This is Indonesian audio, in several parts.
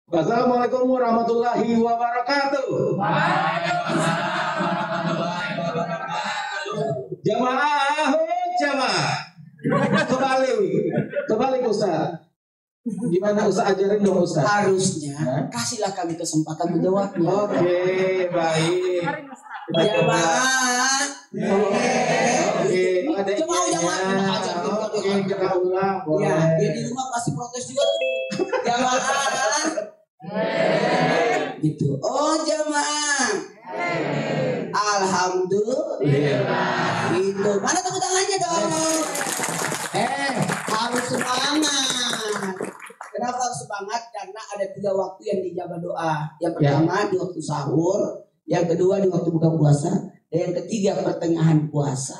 Assalamualaikum warahmatullahi wabarakatuh. Jamaah, jamaah. Kembali Ustaz. Gimana Ustaz, ajarin dong Ustaz. Harusnya kasihlah kami kesempatan menjawabnya. Oke, baik. Jamaah. Oke, ada Jamaah. Oke, kita ulang. Ya, dia di rumah pasti protes juga tuh. Jamaah. Gitu. Oh jamaah. Alhamdulillah. Itu. Mana tepuk tangannya dong? Harus semangat. Kenapa harus semangat? Karena ada 3 waktu yang dijabah doa. Yang pertama di waktu sahur, yang kedua di waktu buka puasa, dan yang ketiga pertengahan puasa.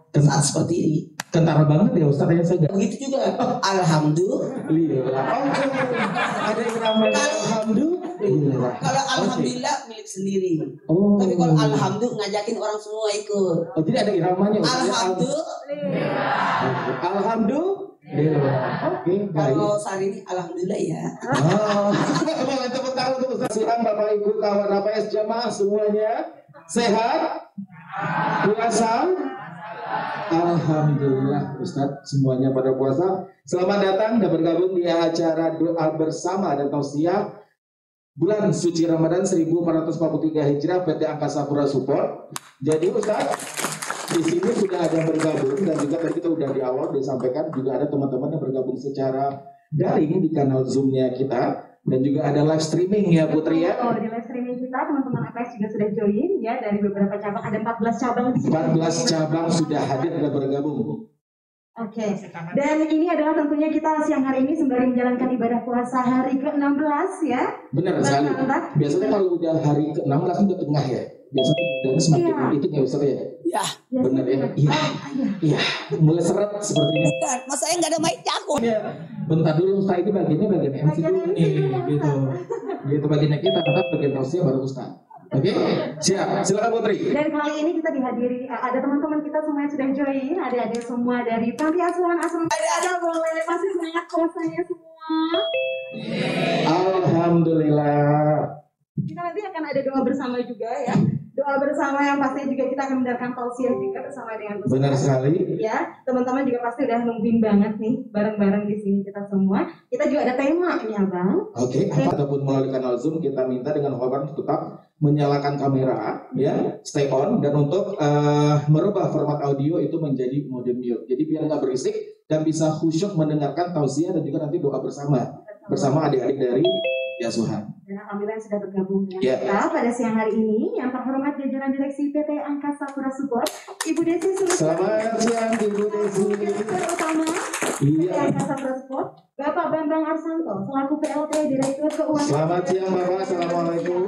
Saat seperti ini. Kentara banget ya Ustaz ya saya. Begitu juga. Alhamdulillah. Ada yang namanya alhamdulillah. Kalau alhamdulillah milik sendiri. Oh. Tapi kalau alhamdulillah ngajakin orang semua ikut. Oh, jadi ada iramanya Ustaz. Alhamdulillah. Alhamdulillah. Oke, baik. Kalau saat ini alhamdulillah ya. Oh, tepuk tangan untuk Ustaz. Siang Bapak Ibu kawan APS jamaah semuanya sehat, puasa. Alhamdulillah Ustaz semuanya pada puasa. Selamat datang dan bergabung di acara doa bersama dan tausiah bulan suci Ramadan 1443 Hijrah PT Angkasa Pura Support. Jadi Ustaz di sini sudah ada bergabung dan juga tadi kita udah di awal disampaikan juga ada teman-teman yang bergabung secara daring di kanal Zoom-nya kita. Dan juga ada live streaming ya Putri ya. Oh, di live streaming kita teman-teman APS juga sudah join ya dari beberapa cabang, ada 14 cabang di sini. 14 cabang sudah hadir dan bergabung. Oke. Dan ini adalah tentunya kita siang hari ini sembari menjalankan ibadah puasa hari ke-16 ya. Benar sekali. Biasanya kalau udah hari ke-16 udah tengah ya. Biasanya udah semakin itu ya Ustaz ya. Ya. Benar ya. Iya. Iya. Mulai seret sepertinya. Masa saya nggak ada mic jago. Ya. Bentar dulu Ustaz, ini bagiannya bagian MC dulu nih gitu. Gitu bagiannya kita, tetap bagian tausiah baru Ustaz. Oke, siap. Silakan Putri. Dan kali ini kita dihadiri ada teman-teman kita semua yang sudah join, adik-adik semua dari Panti Asuhan Asrama. Ada boleh masih semangat puasanya semua. Alhamdulillah. Kita nanti akan ada doa bersama juga ya. Doa bersama yang pastinya juga kita akan mendengarkan tausiah juga bersama dengan Ustaz. Benar sekali. Ya, teman-teman juga pasti udah nungguin banget nih bareng-bareng di sini kita semua. Kita juga ada tema nih Abang. Oke, ataupun melalui kanal Zoom kita minta dengan hormat tetap menyalakan kamera ya, stay on dan untuk merubah format audio itu menjadi mode mute. Jadi biar nggak berisik dan bisa khusyuk mendengarkan tausiah dan juga nanti doa bersama adik-adik dari Asuhan. Dan alhamdulillah sudah bergabung dengan kita pada siang hari ini. Yang terhormat jajaran direksi PT Angkasa Pura Support, Ibu Desi Sulistyo. Selamat siang Ibu Desi. Direktur utama PT Angkasa Pura Support, Bapak Bambang Arsanto selaku PLT Direktur Keuangan. Selamat siang Bapak. Assalamualaikum.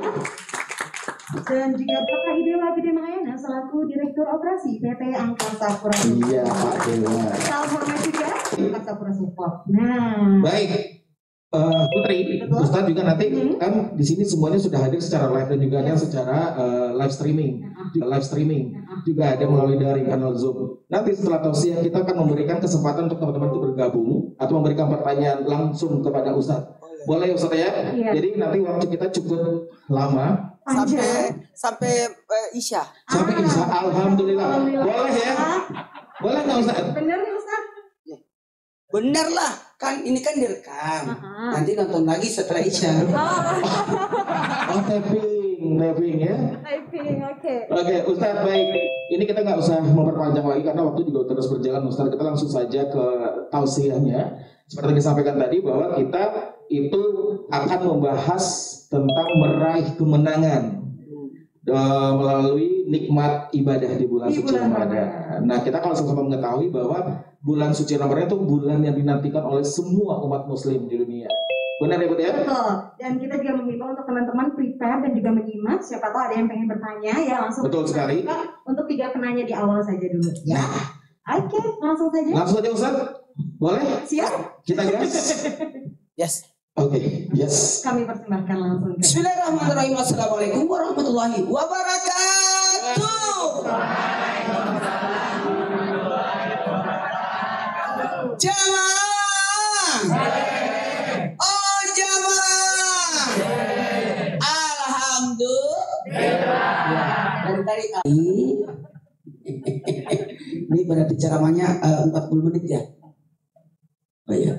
Dan juga Bapak Idewa Gede Mahayana selaku Direktur Operasi PT Angkasa Pura Support. Iya Pak Dewa. Salam hormat juga Angkasa Pura Support. Nah, baik. Putri, Ustadz juga nanti kan di sini semuanya sudah hadir secara live dan juga ada secara live streaming juga ada melalui dari kanal Zoom. Nanti setelah tausiah kita akan memberikan kesempatan untuk teman-teman itu bergabung atau memberikan pertanyaan langsung kepada Ustadz. Boleh Ustadz ya? Iya. Jadi nanti waktu kita cukup lama sampai Isya. Sampai Isya. Alhamdulillah. Boleh ya? Boleh nggak Ustadz? Benar nih Ustadz? Bener lah, kan ini kan direkam. Nanti nonton lagi setelah Isya. Oh, taping ya. Taping, oke. Oke, Ustadz baik. Ini kita nggak usah memperpanjang lagi karena waktu juga terus berjalan Ustadz. Kita langsung saja ke tausiahnya. Seperti yang disampaikan tadi bahwa kita itu akan membahas tentang meraih kemenangan melalui nikmat ibadah di bulan suci Ramadan. Nah, kita kalau sama-sama mengetahui bahwa bulan suci Ramadan itu bulan yang dinantikan oleh semua umat muslim di dunia. Benar ya Bu ya? Betul. Dan kita juga meminta untuk teman-teman prepare dan juga menyimak. Siapa tahu ada yang pengen bertanya ya langsung. Betul sekali. Untuk 3 penanya di awal saja dulu. Ya. Oke, langsung saja. Langsung saja Ustaz. Boleh? Siap? Kita gas. Yes. Oke, yes. Kami persembahkan langsung. Bismillahirrahmanirrahim. Assalamualaikum warahmatullahi wabarakatuh. Jamaah. Oh jamaah. Tadi ini berarti ceramahnya 40 menit ya. Oh iya,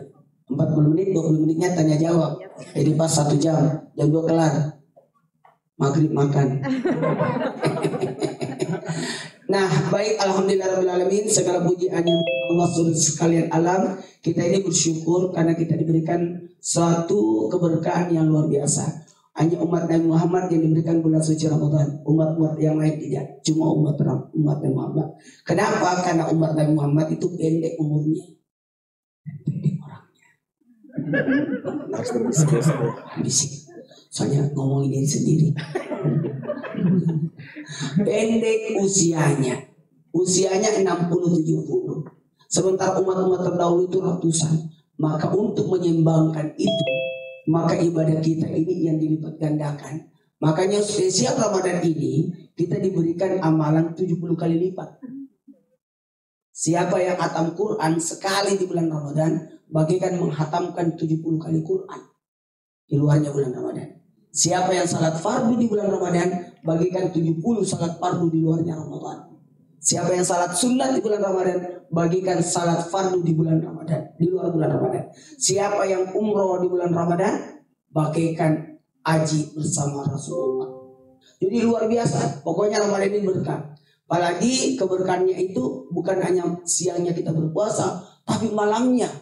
40 menit, 20 menitnya tanya jawab. Jadi pas 1 jam, jam 2 kelar. Maghrib makan. Nah, baik, alhamdulillahirrahmanirrahim. Segala puji hanya Allah seluruh sekalian alam. Kita ini bersyukur karena kita diberikan suatu keberkahan yang luar biasa. Hanya umat Nabi Muhammad yang diberikan bulan suci Ramadan. Umat-umat yang lain tidak. Cuma umat Nabi Muhammad. Kenapa? Karena umat Nabi Muhammad itu pendek umurnya. Pendek orangnya. Harus berbisik. Bisik. Soalnya ngomongin diri sendiri. Pendek usianya. Usianya 60-70. Sementara umat-umat terdahulu itu ratusan. Maka untuk menyeimbangkan itu, maka ibadah kita ini yang dilipat gandakan. Makanya spesial Ramadan ini kita diberikan amalan 70 kali lipat. Siapa yang khatam Quran sekali di bulan Ramadan, bagikan menghatamkan 70 kali Quran di luarnya bulan Ramadan. Siapa yang salat fardu di bulan Ramadan, bagikan 70 salat fardu di luarnya Ramadan. Siapa yang salat sunat di bulan Ramadan, bagikan salat fardu di bulan Ramadan, di luar bulan Ramadan. Siapa yang umroh di bulan Ramadan, bagikan haji bersama Rasulullah. Jadi luar biasa. Pokoknya Ramadan ini berkah. Apalagi keberkahannya itu bukan hanya siangnya kita berpuasa, tapi malamnya.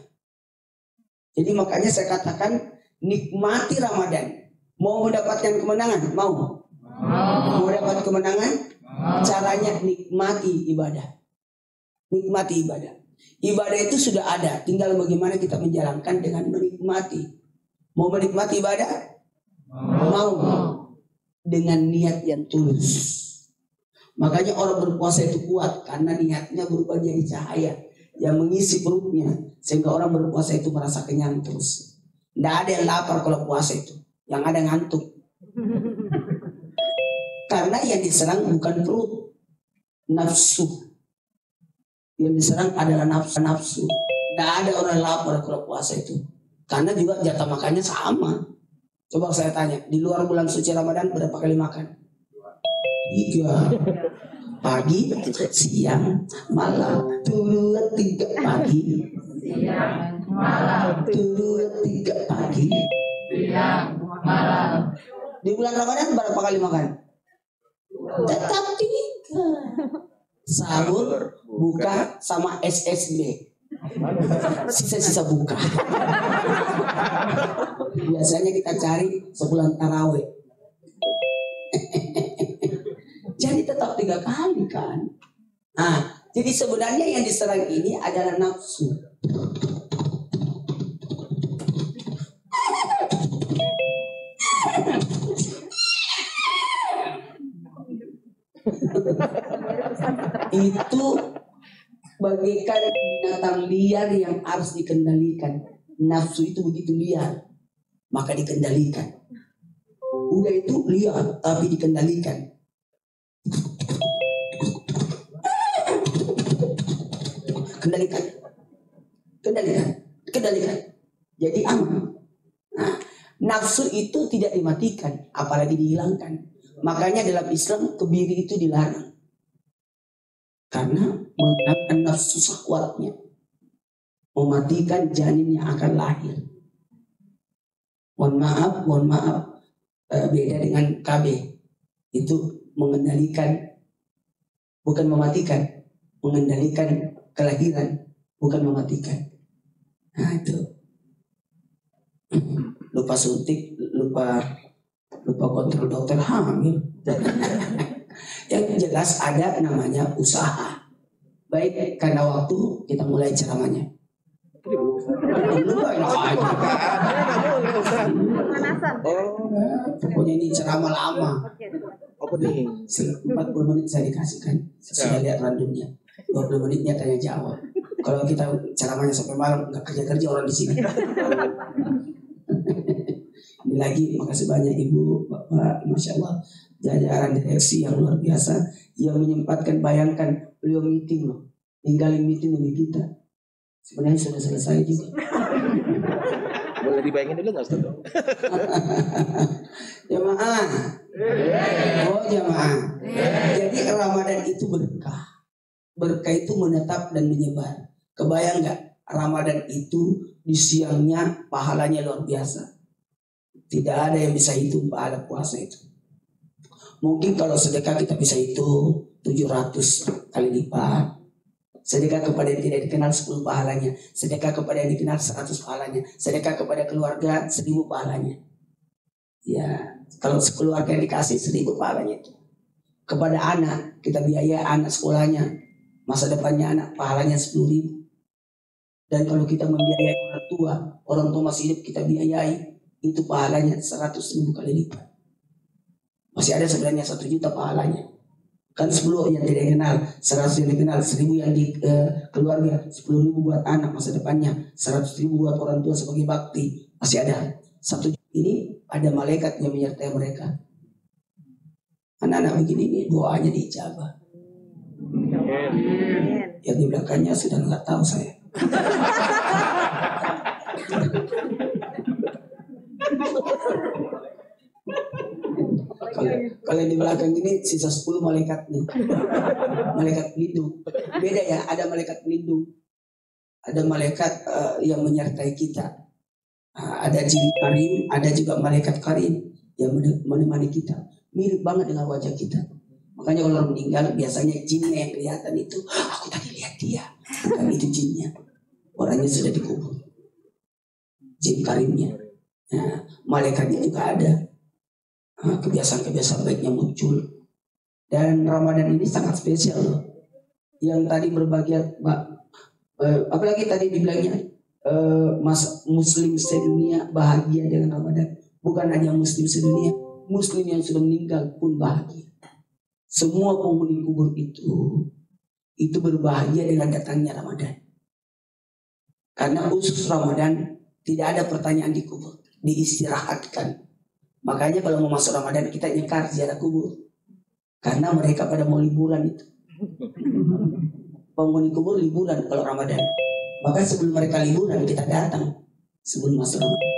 Jadi makanya saya katakan nikmati Ramadan. Mau mendapatkan kemenangan? Mau? Mau dapat kemenangan? Caranya nikmati ibadah. Nikmati ibadah. Ibadah itu sudah ada, tinggal bagaimana kita menjalankan dengan menikmati. Mau menikmati ibadah? Mau. Dengan niat yang tulus. Makanya orang berpuasa itu kuat karena niatnya berubah jadi cahaya yang mengisi perutnya, sehingga orang berpuasa itu merasa kenyang terus. Tidak ada yang lapar kalau puasa itu, yang ada ngantuk. Karena yang diserang bukan perut, nafsu. Yang diserang adalah nafsu. Tidak ada orang lapar kalau puasa itu. Karena juga jatah makannya sama. Coba saya tanya, di luar bulan suci Ramadan berapa kali makan? 3. Pagi, siang, malam. 2, 3 pagi, siang, malam. 2, 3 pagi, siang, malam. Di bulan Ramadan berapa kali makan? Tetap 3. Sahur, buka, sama SSB. Sisa-sisa buka. Biasanya kita cari sebulan tarawih. Jadi tetap 3 kali kan. Nah, jadi sebenarnya yang diserang ini adalah nafsu. Itu bagaikan binatang liar yang harus dikendalikan. Nafsu itu begitu liar, maka dikendalikan. Udah itu liar tapi dikendalikan. Kendalikan. Jadi aman. Nah, nafsu itu tidak dimatikan, apalagi dihilangkan. Makanya dalam Islam kebiri itu dilarang. Karena menghilangkan nafsu syahwatnya, mematikan janin yang akan lahir. Mohon maaf, beda dengan KB. Itu mengendalikan, bukan mematikan. Mengendalikan kelahiran, bukan mematikan. Nah itu. Lupa suntik, lupa kontrol dokter hamil. Yang jelas ada namanya usaha. Baik, karena waktu kita mulai ceramahnya. Pokoknya ini ceramah lama. 40 menit saya dikasihkan. Saya sudah lihat randumnya. 20 menitnya tanya jawab. Kalau kita ceramahnya sampai malam, nggak kerja orang di sini. Ini lagi, makasih banyak Ibu, Bapak, Masya Allah, jajaran direksi yang luar biasa, yang menyempatkan, bayangkan beliau meeting loh, tinggalin meeting demi kita. Sebenarnya sudah selesai juga. Boleh dibayangin dulu nggak Ustaz? Jamaah. Oh jamaah. Jadi itu berkah. Berkah itu menetap dan menyebar. Kebayang nggak? Ramadan itu di siangnya pahalanya luar biasa. Tidak ada yang bisa hitung pahala puasa itu. Mungkin kalau sedekah kita bisa hitung 700 kali lipat. Sedekah kepada yang tidak dikenal 10 pahalanya. Sedekah kepada yang dikenal 100 pahalanya. Sedekah kepada keluarga 1000 pahalanya. Ya, kalau sekeluarga yang dikasih 1000 pahalanya itu. Kepada anak, kita biaya anak sekolahnya. Masa depannya anak, pahalanya 10.000. Dan kalau kita membiayai orang tua masih hidup kita biayai, itu pahalanya 100.000 kali lipat. Masih ada sebenarnya 1 juta pahalanya. Kan 10 yang tidak dikenal, 100 yang dikenal, 1000 yang di keluarga, 10.000 buat anak masa depannya, 100.000 buat orang tua sebagai bakti. Masih ada 1 juta. Ini ada malaikat yang menyertai mereka. Anak-anak begini ini doanya diijabah. Yang di belakangnya sudah nggak tahu saya. Kalau di belakang ini sisa 10 malaikatnya. Malaikat pelindung. Beda ya, ada malaikat pelindung. Ada malaikat yang menyertai kita. Ada jin karim, ada juga malaikat karim yang menemani kita. Mirip banget dengan wajah kita. Makanya kalau orang meninggal biasanya jinnya yang kelihatan itu. Aku tadi lihat dia. Bukan itu jinnya. Orangnya sudah dikubur. Jin karimnya. Nah, malaikatnya juga ada. Kebiasaan-kebiasaan baiknya muncul. Dan Ramadan ini sangat spesial loh. Yang tadi berbahagia, apalagi tadi dibilangnya Muslim sedunia bahagia dengan Ramadan. Bukan hanya Muslim sedunia, Muslim yang sudah meninggal pun bahagia. Semua penghuni kubur itu berbahagia dengan datangnya Ramadan. Karena khusus Ramadan tidak ada pertanyaan di kubur, diistirahatkan. Makanya kalau mau masuk Ramadan kita nyekar ziarah kubur. Karena mereka pada mau liburan itu. Penghuni kubur liburan kalau Ramadan. Maka sebelum mereka liburan kita datang sebelum masuk Ramadan.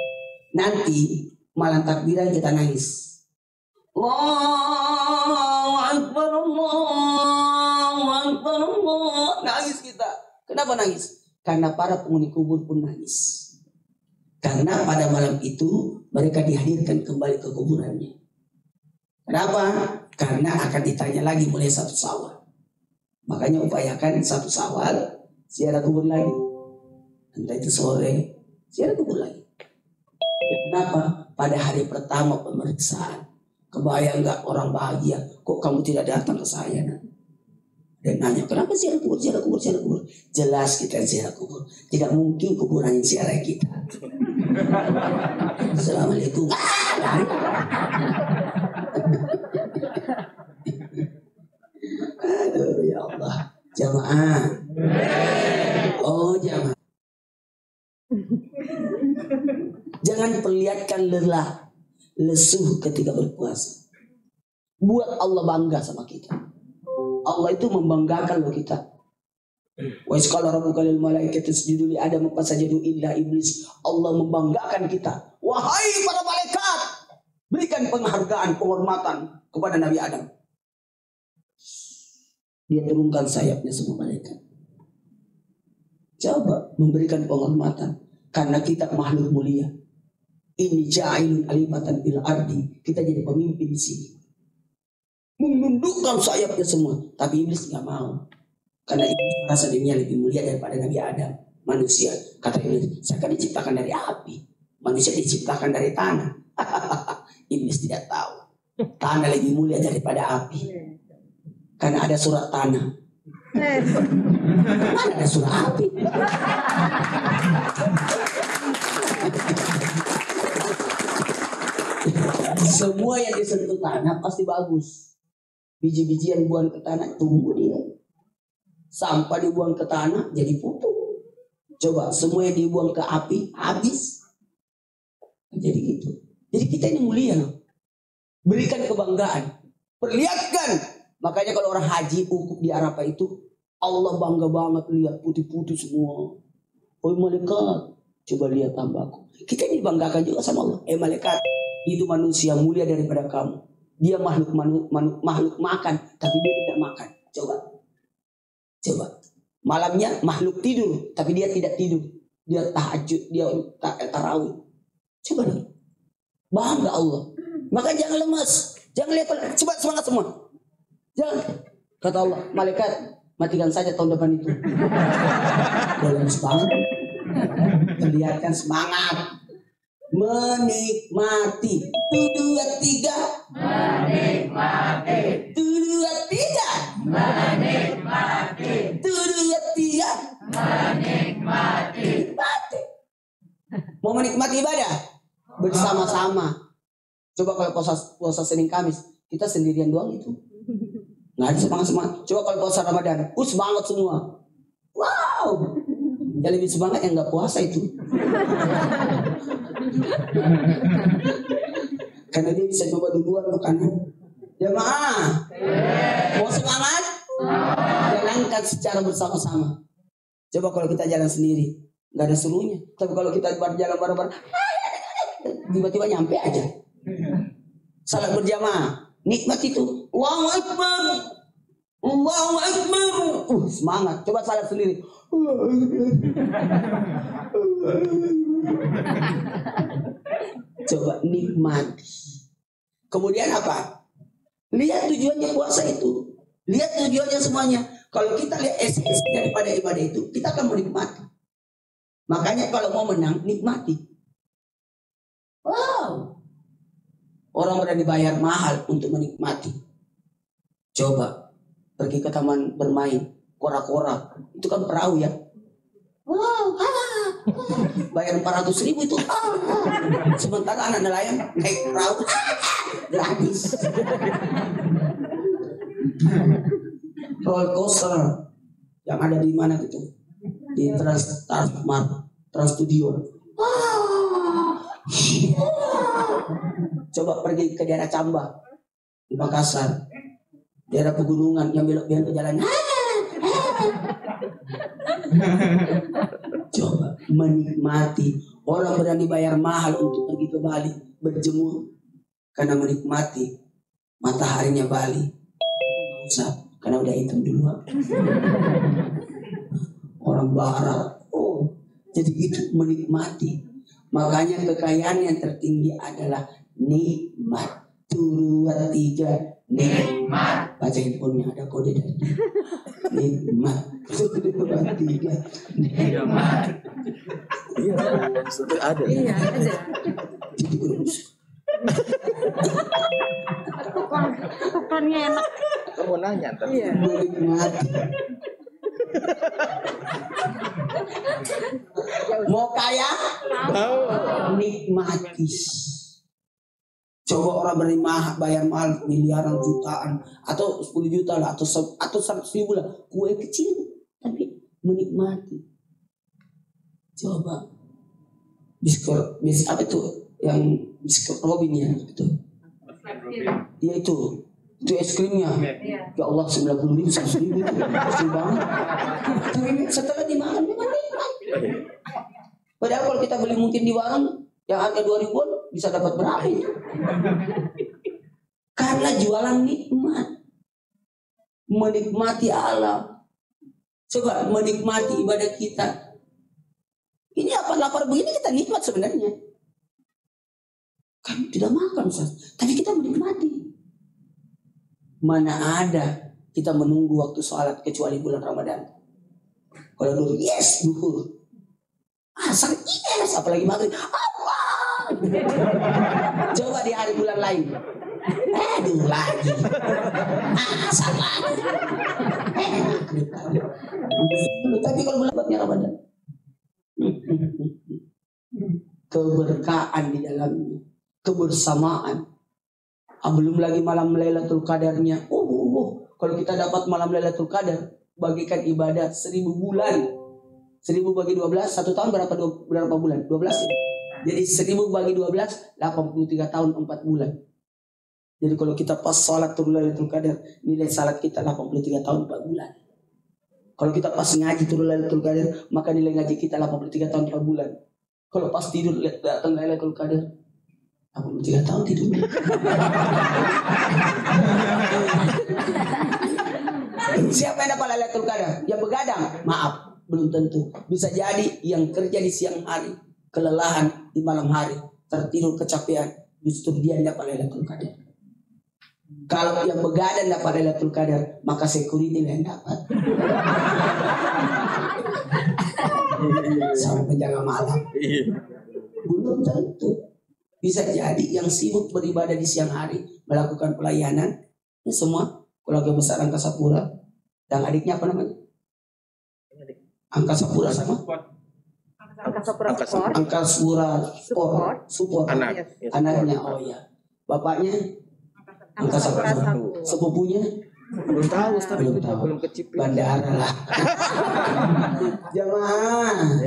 Nanti malam takbiran kita nangis. Allahu Akbar, Allahu Akbar, Allah. Nangis kita. Kenapa nangis? Karena para penghuni kubur pun nangis. Karena pada malam itu mereka dihadirkan kembali ke kuburannya. Kenapa? Karena akan ditanya lagi mulai 1 Syawal. Makanya upayakan 1 Syawal ziarah kubur lagi. Entah itu sore ziarah kubur lagi. Kenapa? Pada hari pertama pemeriksaan. Kebayang nggak orang bahagia? Kok kamu tidak datang ke saya? Dan nanya, kenapa ziarah kubur, ziarah kubur, ziarah kubur? Jelas kita ziarah kubur. Tidak mungkin kuburan yang ziarah kita. Assalamualaikum. Aduh ya Allah. Jamaah. Oh jamaah. Jangan perlihatkan lelah, lesuh ketika berpuasa. Buat Allah bangga sama kita. Allah itu membanggakan loh kita. Wa isqala rabbuka lil malaikati isjudu li Adam fasajadu illa iblis. Allah membanggakan kita. Wahai para malaikat, berikan penghargaan, penghormatan kepada Nabi Adam. Dia turunkan sayapnya semua malaikat. Coba memberikan penghormatan karena kita makhluk mulia. Ini ja'ilun alimatan bil ardi. Kita jadi pemimpin di sini. Menundukkan sayapnya semua. Tapi iblis gak mau. Karena iblis merasa dirinya lebih mulia daripada Nabi Adam. Manusia. Kata iblis, saya kan diciptakan dari api. Manusia diciptakan dari tanah. Iblis tidak tahu. Tanah lebih mulia daripada api. Karena ada surat tanah. Mana ada surat api? Semua yang disentuh tanah pasti bagus. Biji-biji yang dibuang ke tanah tumbuh dia. Sampah dibuang ke tanah jadi pupuk. Coba semua yang dibuang ke api habis. Jadi gitu. Jadi kita ini mulia loh. Berikan kebanggaan. Perlihatkan. Makanya kalau orang haji ukuf di Arafah itu Allah bangga banget lihat putih-putih semua. Oh malaikat, coba lihat tambahku. Kita ini dibanggakan juga sama Allah. Malaikat, itu manusia mulia daripada kamu. Dia makhluk makan, tapi dia tidak makan. Coba. Malamnya makhluk tidur, tapi dia tidak tidur. Dia tahajud, dia tarawih. Coba dong. Bangga Allah. Maka jangan lemas. Jangan lihat. Coba semangat semua. Jangan. Kata Allah, malaikat, matikan saja tahun depan itu. Dalam semangat. Terlihatkan semangat. Menikmati. 1, 2, 3. Menikmati. 1, 2, 3. Menikmati. 1, 2, 3. Menikmati. Mau menikmati ibadah bersama-sama. Coba kalau puasa Senin Kamis kita sendirian doang itu. Nggak ada semangat. Coba kalau puasa Ramadan, semangat semua. Wow. Yang lebih semangat yang nggak puasa itu. Karena dia bisa coba duluan makanan. Jemaah, mau semangat? Jalankan secara bersama-sama. Coba kalau kita jalan sendiri, nggak ada serunya. Tapi kalau kita berjalan bareng-bareng, tiba-tiba nyampe aja. Salat berjamaah, nikmat itu. Allahu Akbar, Allahu Akbar. Semangat. Coba salat sendiri. Coba nikmati. Kemudian apa? Lihat tujuannya puasa itu. Lihat tujuannya semuanya. Kalau kita lihat esensi daripada ibadah itu, kita akan menikmati. Makanya kalau mau menang, nikmati. Wow. Orang berani bayar mahal untuk menikmati. Coba pergi ke taman bermain, kora-kora. Itu kan perahu ya. Wow. Bayar 400.000 itu. Sementara anak nelayan naik perahu gratis. Roller coaster yang ada di mana gitu? Di Trans Studio. Coba pergi ke daerah Camba di Makassar, daerah pegunungan yang belok-belok jalannya. Coba menikmati. Orang berani bayar mahal untuk pergi ke Bali berjemur karena menikmati mataharinya Bali. Karena udah hitam duluan. Orang barat. Jadi itu menikmati. Makanya kekayaan yang tertinggi adalah nikmat. 1, 2, 3. Nikmat. Baca handphonenya ada kode dari dia. Nikmat. 1, 2, 3. Nikmat. Iya, sudah ada. Iya, ada. Jadi urus. Tukannya enak. Kamu nanya ntar. Iya. Menikmati. Mau kaya? Nikmati. Coba orang berani bayar mahal miliaran jutaan atau 10 juta lah atau 100.000 lah. Kue kecil tapi menikmati. Coba biskop apa itu yang biskop Robin ya itu. Ya itu es krimnya. Ya Allah 90.000 100.000 itu kecil banget. Tapi setelah dimakan memang nikmat. Padahal kalau kita beli mungkin di warung yang harga 2.000-an bisa dapat berapa itu? Karena jualan nikmat. Menikmati alam. Coba menikmati ibadah kita. Ini apa lapar begini kita nikmat sebenarnya. Kan tidak makan Ustaz, tapi kita menikmati. Mana ada kita menunggu waktu sholat kecuali bulan Ramadan. Kalau dulu yes duhur. Asar yes, apalagi maghrib. Allah. Coba di hari bulan lain. Aduh lagi. Asar lagi. Tapi kalau bulan Ramadan. Keberkahan di dalamnya, kebersamaan. Belum lagi malam Lailatul Qadarnya. Kalau kita dapat malam Lailatul Qadar, bagikan ibadah 1000 bulan. 1000 bagi 12, 1 tahun berapa bulan? 12 ya. Jadi 1000 bagi 12, 83 tahun 4 bulan. Jadi kalau kita pas salat Lailatul Qadar, nilai salat kita 83 tahun 4 bulan. Kalau kita pas ngaji Lailatul Qadar, maka nilai ngaji kita 83 tahun 4 bulan. Kalau pas tidur datang Lailatul Qadar, 83 tahun tidur. Siapa yang dapat Lailatul Qadar? Yang begadang? Maaf, belum tentu. Bisa jadi yang kerja di siang hari, kelelahan di malam hari, tertidur kecapean, justru dia yang dapat Lailatul Qadar. Kalau yang begadang dapat Lailatul Qadar, maka security yang dapat. Sama penjaga malam. Belum tentu. Bisa jadi yang sibuk beribadah di siang hari, melakukan pelayanan, ini semua keluarga besar Angkasa Pura dan adiknya apa namanya? Angkasa Pura sama? Angkasa Pura support. Anaknya, oh ya. Bapaknya Angkasa Pura. Sepupunya belum tahu, belum kecipin. Bandara lah. Jamaah.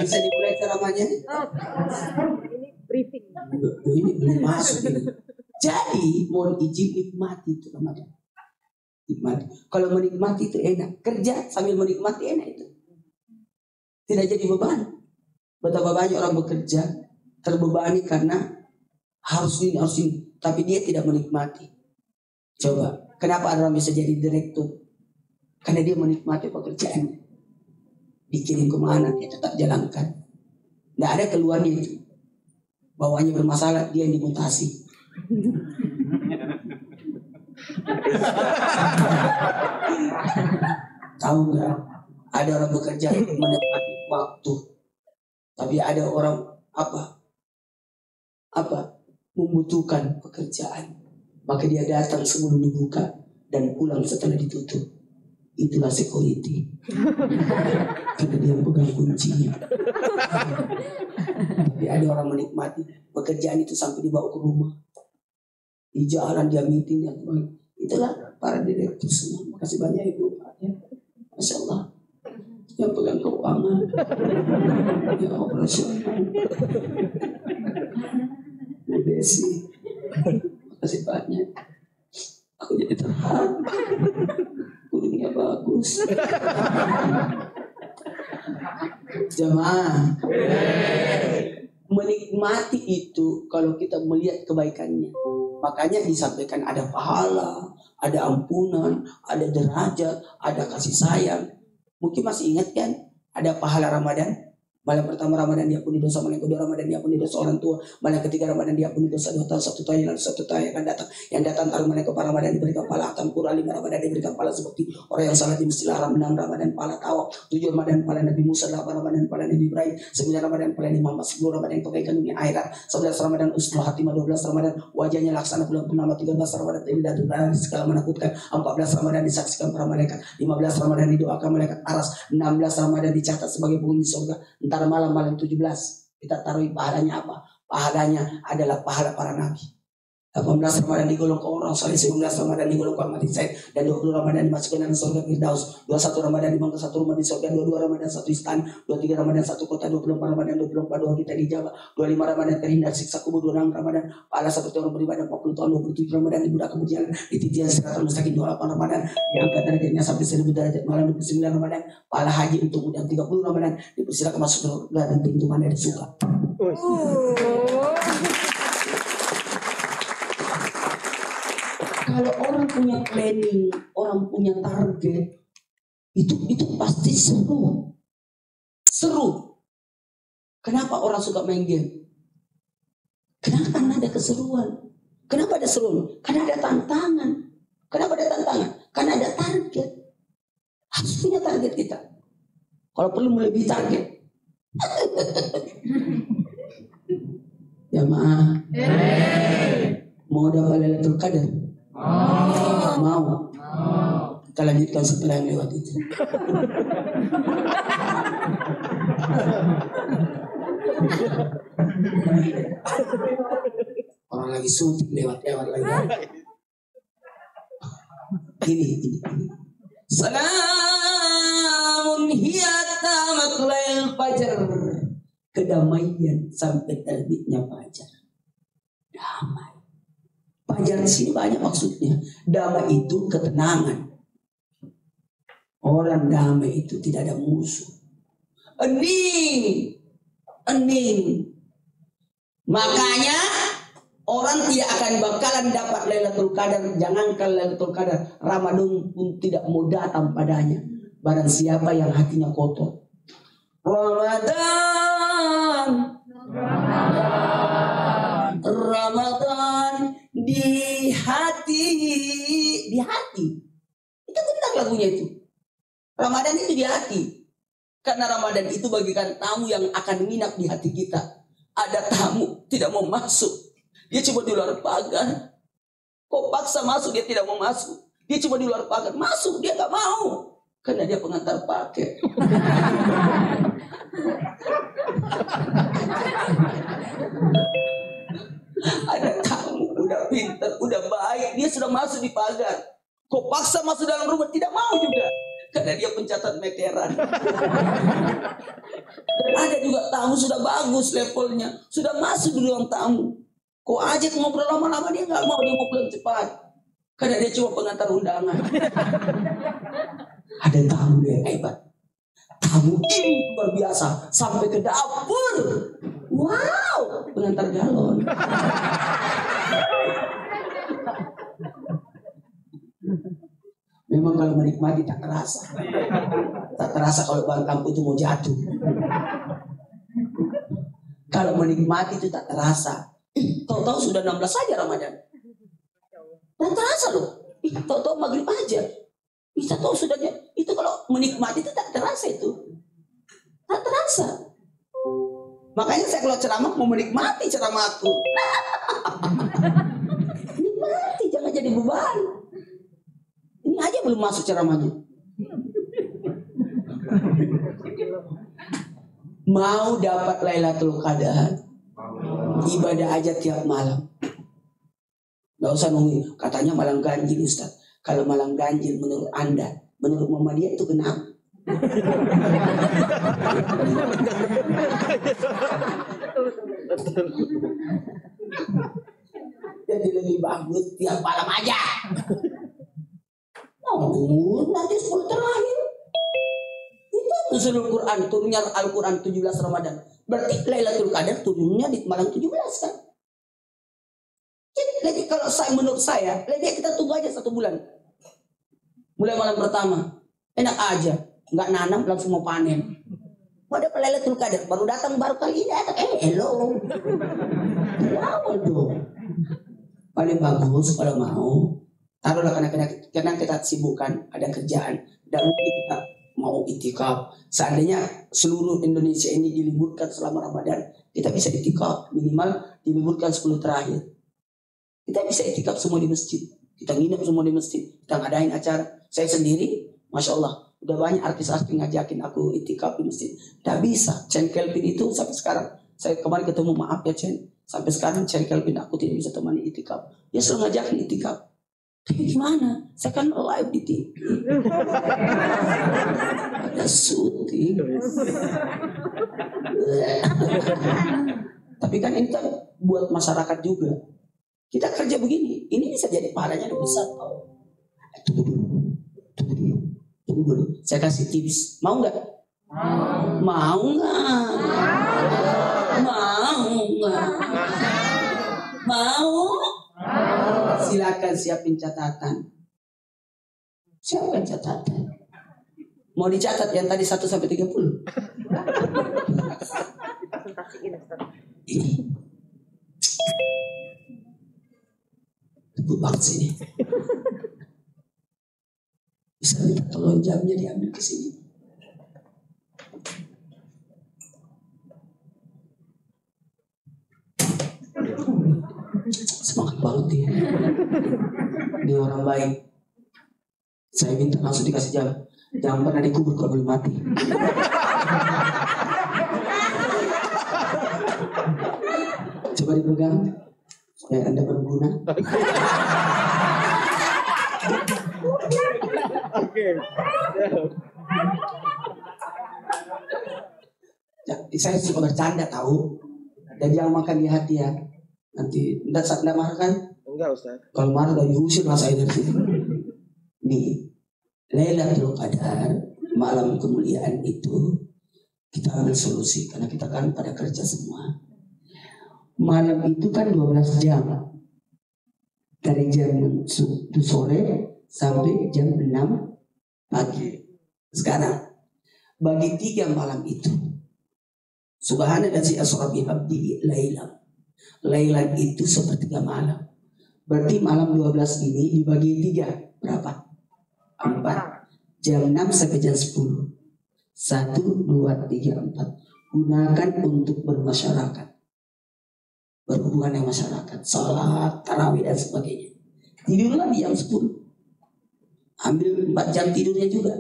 Bisa dimulai ceramahnya? Ini briefing. Ini belum masuk ini. Jadi mohon izin nikmati itu Ramadan. Nikmati. Kalau menikmati itu enak. Kerja sambil menikmati enak itu. Tidak jadi beban. Betapa banyak orang bekerja terbebani karena harus ini. Tapi dia tidak menikmati. Coba. Kenapa orang bisa jadi direktur? Karena dia menikmati pekerjaannya. Dikirim kemana dia tetap jalankan. Tidak ada keluarnya itu. Bawahnya bermasalah dia yang dimutasi. Tahu nggak? Ada orang bekerja menikmati waktu, tapi ada orang membutuhkan pekerjaan, maka dia datang sebelum dibuka dan pulang setelah ditutup. Itulah security. Karena dia pegang kuncinya. Tapi ada orang menikmati pekerjaan itu sampai dibawa ke rumah. Di jalan dia meeting dan itulah para direktur semua. Makasih banyak Ibu. Ya. Masya Allah. Yang pegang keuangan, yang operasional. Bu Desi, makasih banyak. Aku jadi terharu. Kulingnya bagus. Jamaah. Menikmati itu kalau kita melihat kebaikannya. Makanya disampaikan ada pahala, ada ampunan, ada derajat, ada kasih sayang. Mungkin masih ingat kan? Ada pahala Ramadan. Malam pertama Ramadan diampuni dosa, malam kedua Ramadan diampuni dosa orang tua, malam ketiga Ramadan diampuni dosa 2 tahun, 1 tahun lalu 1 tahun yang akan datang. Yang datang taruh malam ke Ramadan diberikan pahala atam Quran, 5 Ramadan diberikan pahala seperti orang yang salat di Masjidil Haram, 6 Ramadan pahala tawaf, 7 Ramadan pahala Nabi Musa, 8 Ramadan pahala Nabi Ibrahim, 9 Ramadan pahala Imam Mas, 10 Ramadan kebaikan dunia akhirat, 11 Ramadan usnul khatimah, 12 Ramadan wajahnya laksana bulan purnama, 13 Ramadan tidak segala menakutkan, 14 Ramadan disaksikan para malaikat, 15 Ramadan didoakan malaikat aras, 16 Ramadan dicatat sebagai penghuni surga. Ntar malam 17 kita taruh pahalanya apa? Pahalanya adalah pahala para nabi. 18 Ramadan digolong ke orang soleh, 19 Ramadan digolong ke mati Said, dan 20 Ramadan dimasukkan dalam surga Firdaus, 21 Ramadan dibangun satu rumah di surga, 22 Ramadan satu istana, 23 Ramadan satu kota, 24 Ramadan 24 doa kita dijawab, 25 Ramadan terhindar siksa kubur, 26 Ramadan pahala seperti orang beribadah 40 tahun, 27 Ramadan dimudahkan berjalan di titian siratal mustaqim, 28 Ramadan diangkat derajatnya sampai 1000 derajat, malam 29 Ramadan pahala haji untuk mudah, 30 Ramadan dipersilakan masuk surga dan pintu mana yang suka. Kalau orang punya planning, orang punya target, itu pasti seru. Seru. Kenapa orang suka main game? Kenapa? Karena ada keseruan. Kenapa ada seru? Karena ada tantangan. Kenapa ada tantangan? Karena ada target. Harus punya target kita. Kalau perlu melebihi target. Jamaah. Mau dapat Lailatul Qadar? Mau. Kita lanjutkan setelah yang lewat itu. Orang lagi suntik lewat lagi. Ini. Salamun hiya tamatlail fajar. Kedamaian sampai terbitnya fajar. Damai. Fajar di sini banyak maksudnya. Damai itu ketenangan. Orang damai itu tidak ada musuh. Hening. Makanya Orang tidak akan bakalan dapat Lailatul Qadar. Jangankan Lailatul Qadar, Ramadan pun tidak mau datang padanya. Barang siapa yang hatinya kotor. Ramadan di hati. Itu tentang lagunya itu. Ramadan itu di hati. Karena Ramadan itu bagikan tamu yang akan nginap di hati kita. Ada tamu tidak mau masuk. Dia cuma di luar pagar. Kok paksa masuk, dia tidak mau masuk. Dia cuma di luar pagar. Masuk, dia gak mau. Karena dia pengantar paket. Ada tamu, udah pintar, udah baik. Dia sudah masuk di pagar. Kok paksa masuk dalam rumah, tidak mau juga. Karena dia pencatat meteran. Dan ada juga tamu sudah bagus levelnya. Sudah masuk di ruang tamu. Kok aja ngobrol lama-lama, dia gak mau, dia mau pulang cepat. Karena dia cuma pengantar undangan. Ada tamu yang hebat. Tamu ini luar biasa. Sampai ke dapur. Wow, pengantar galon. Memang kalau menikmati tak terasa. Tak terasa kalau barang kampung itu mau jatuh. Kalau menikmati itu tak terasa. Tahu-tahu sudah 16 saja Ramadan. Tak terasa loh. Tahu-tahu maghrib aja. Bisa tahu sudah. Itu kalau menikmati itu tak terasa itu. Tak terasa. Makanya saya kalau ceramah mau menikmati ceramahku. Nikmati, jangan jadi beban. Ini aja belum masuk ceramahnya. Mau dapat Lailatul Qadar, ibadah aja tiap malam. Gak usah nunggu. Katanya malam ganjil Ustaz. Kalau malam ganjil menurut Anda, menurut Muhammadiyah itu kenapa? Jadi lebih bagus tiap malam aja. Oh, nanti 10 terakhir. Itu seluruh Quran, turunnya Al-Quran 17 Ramadan. Berarti Lailatul Qadar turunnya di malam 17 kan? Jadi kalau menurut saya, lebih kita tunggu aja 1 bulan. Mulai malam pertama, enak aja, nggak nanam langsung mau panen. Pada Lailatul Qadar baru datang baru kali ini ada hello. Wow dong. Paling bagus kalau mau. Taruhlah karena kita sibukkan ada kerjaan dan kita mau itikaf. Seandainya seluruh Indonesia ini diliburkan selama Ramadan, kita bisa itikaf minimal diliburkan 10 terakhir. Kita bisa itikaf semua di masjid. Kita nginep semua di masjid. Kita ngadain acara. Saya sendiri, Masya Allah, udah banyak artis-artis ngajakin aku itikaf di masjid. Tidak bisa. Chen Kelvin itu sampai sekarang. Saya kemarin ketemu, maaf ya Chen. Sampai sekarang Chen Kelvin aku tidak bisa temani itikaf. Dia selalu ngajakin itikaf. Tapi gimana? Saya kan live di TV. Ada syuting. Tapi kan ini kan buat masyarakat juga. Kita kerja begini, ini bisa jadi pahalanya lebih besar. Tunggu dulu. Saya kasih tips. Mau nggak? Mau nggak? Mau? Silakan siapin catatan. Siapkan catatan. Mau dicatat yang tadi 1 sampai 30? Ini. Tebut banget sini. Bisa minta tolong jamnya diambil ke sini. Semangat banget dia. Ini orang baik. Saya minta langsung dikasih jam. Jangan pernah dikubur kalau belum mati. Coba dipegang supaya Anda berguna. Oke. Saya suka bercanda tahu. Dan jangan makan di hati ya. Nanti enggak marah kan? Enggak Ustaz. Kalau marah udah diusir saya dari sini. Nih, Lailatul Qadar, malam kemuliaan itu kita ambil solusi karena kita kan pada kerja semua. Malam itu kan 12 jam. Dari jam 1 sore sampai jam 6 pagi. Sekarang bagi 3 malam itu, subhanalladzi asra bi 'abdihi lailan. Lailan itu sepertiga malam. Berarti malam 12 ini dibagi 3 berapa? 4. Jam 6 sampai jam 10. 1, 2, 3, 4. Gunakan untuk bermasyarakat, berhubungan dengan masyarakat, sholat, tarawih dan sebagainya. Tidurlah di jam 10. Ambil 4 jam tidurnya juga.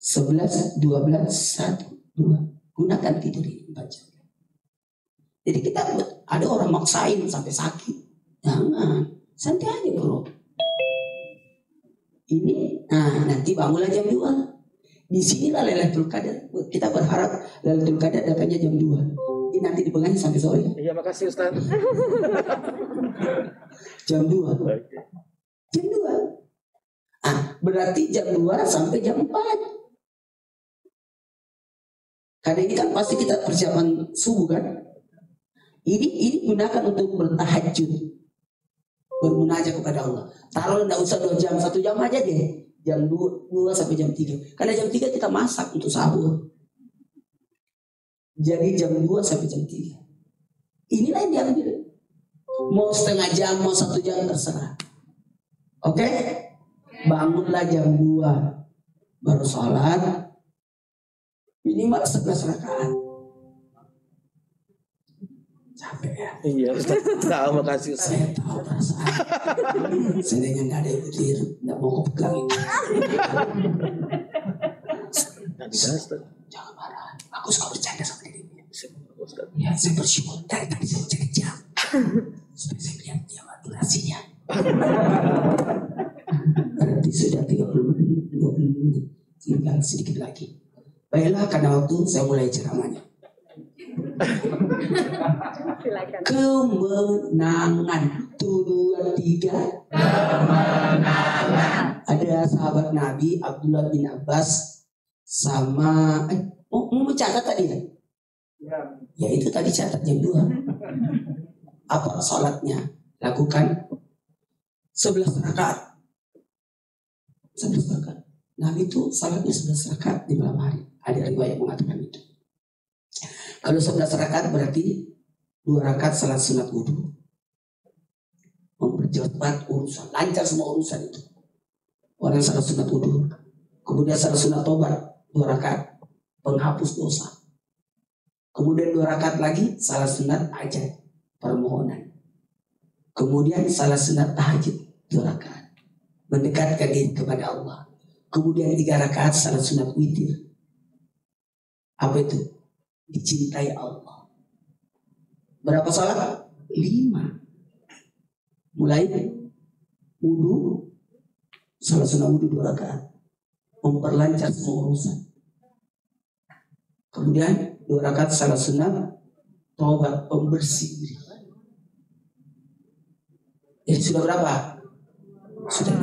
11, 12, 1, 2. Gunakan tidur ini 4 jam. Jadi kita ada orang maksain sampai sakit. Jangan, santai aja bro. Ini, nanti bangunlah jam 2. Di sinilah Lailatul Qadar. Kita berharap Lailatul Qadar datangnya jam 2. Ini nanti dipegangi sampai sore. Iya, makasih Ustaz. Jam 2. Jam 2. Berarti jam 2 sampai jam 4. Karena ini kan pasti kita persiapan subuh kan. Ini gunakan untuk bertahajud, bermunajat kepada Allah. Taruh enggak usah 2 jam, 1 jam aja deh. Jam 2 sampai jam 3. Karena jam 3 kita masak untuk sahur. Jadi jam 2 sampai jam 3. Inilah yang diambil. Mau setengah jam, mau 1 jam terserah. Oke? Bangunlah jam 2. Baru sholat. Minimal 11 rakaat. Capek ya? Iya Ustaz. Tahu, makasih Ustaz. Saya tahu perasaan. Seandainya nggak ada ibu tiri, nggak mau kepegang itu. Nanti kan Ustaz. Jangan marah. Aku suka bercanda sama dirinya. Ustaz. Ya, saya bersyukur dari tadi saya cek jam supaya saya lihat jam durasinya. Berarti sudah 30 menit, 20 menit. Tinggal sedikit lagi. Baiklah, karena waktu saya mulai ceramahnya. Kemenangan. 1, 2, 3. Kemenangan. Ada sahabat Nabi Abdullah bin Abbas sama mau catat tadi ya? Ya itu tadi catat jam 2. Apa sholatnya? Lakukan 11 rakaat. 11 rakaat. Nabi itu sholatnya 11 rakaat di malam hari. Ada riwayat mengatakan itu. Kalau 11 rakaat berarti 2 rakaat salat sunat wudu. Mempercepat urusan, lancar semua urusan itu. Orang salat sunat wudu. Kemudian salat sunat tobat 2 rakaat, penghapus dosa. Kemudian 2 rakaat lagi salat sunat hajat, permohonan. Kemudian salat sunat tahajud 2 rakaat, mendekatkan diri kepada Allah. Kemudian 3 rakaat salat sunat witir. Apa itu? Dicintai Allah. Berapa salat? 5. Mulai wudu, salat sunat wudu 2 rakaat, memperlancar semua urusan. Kemudian 2 rakaat salat sunat taubat, pembersih diri. Jadi sudah berapa? Sudah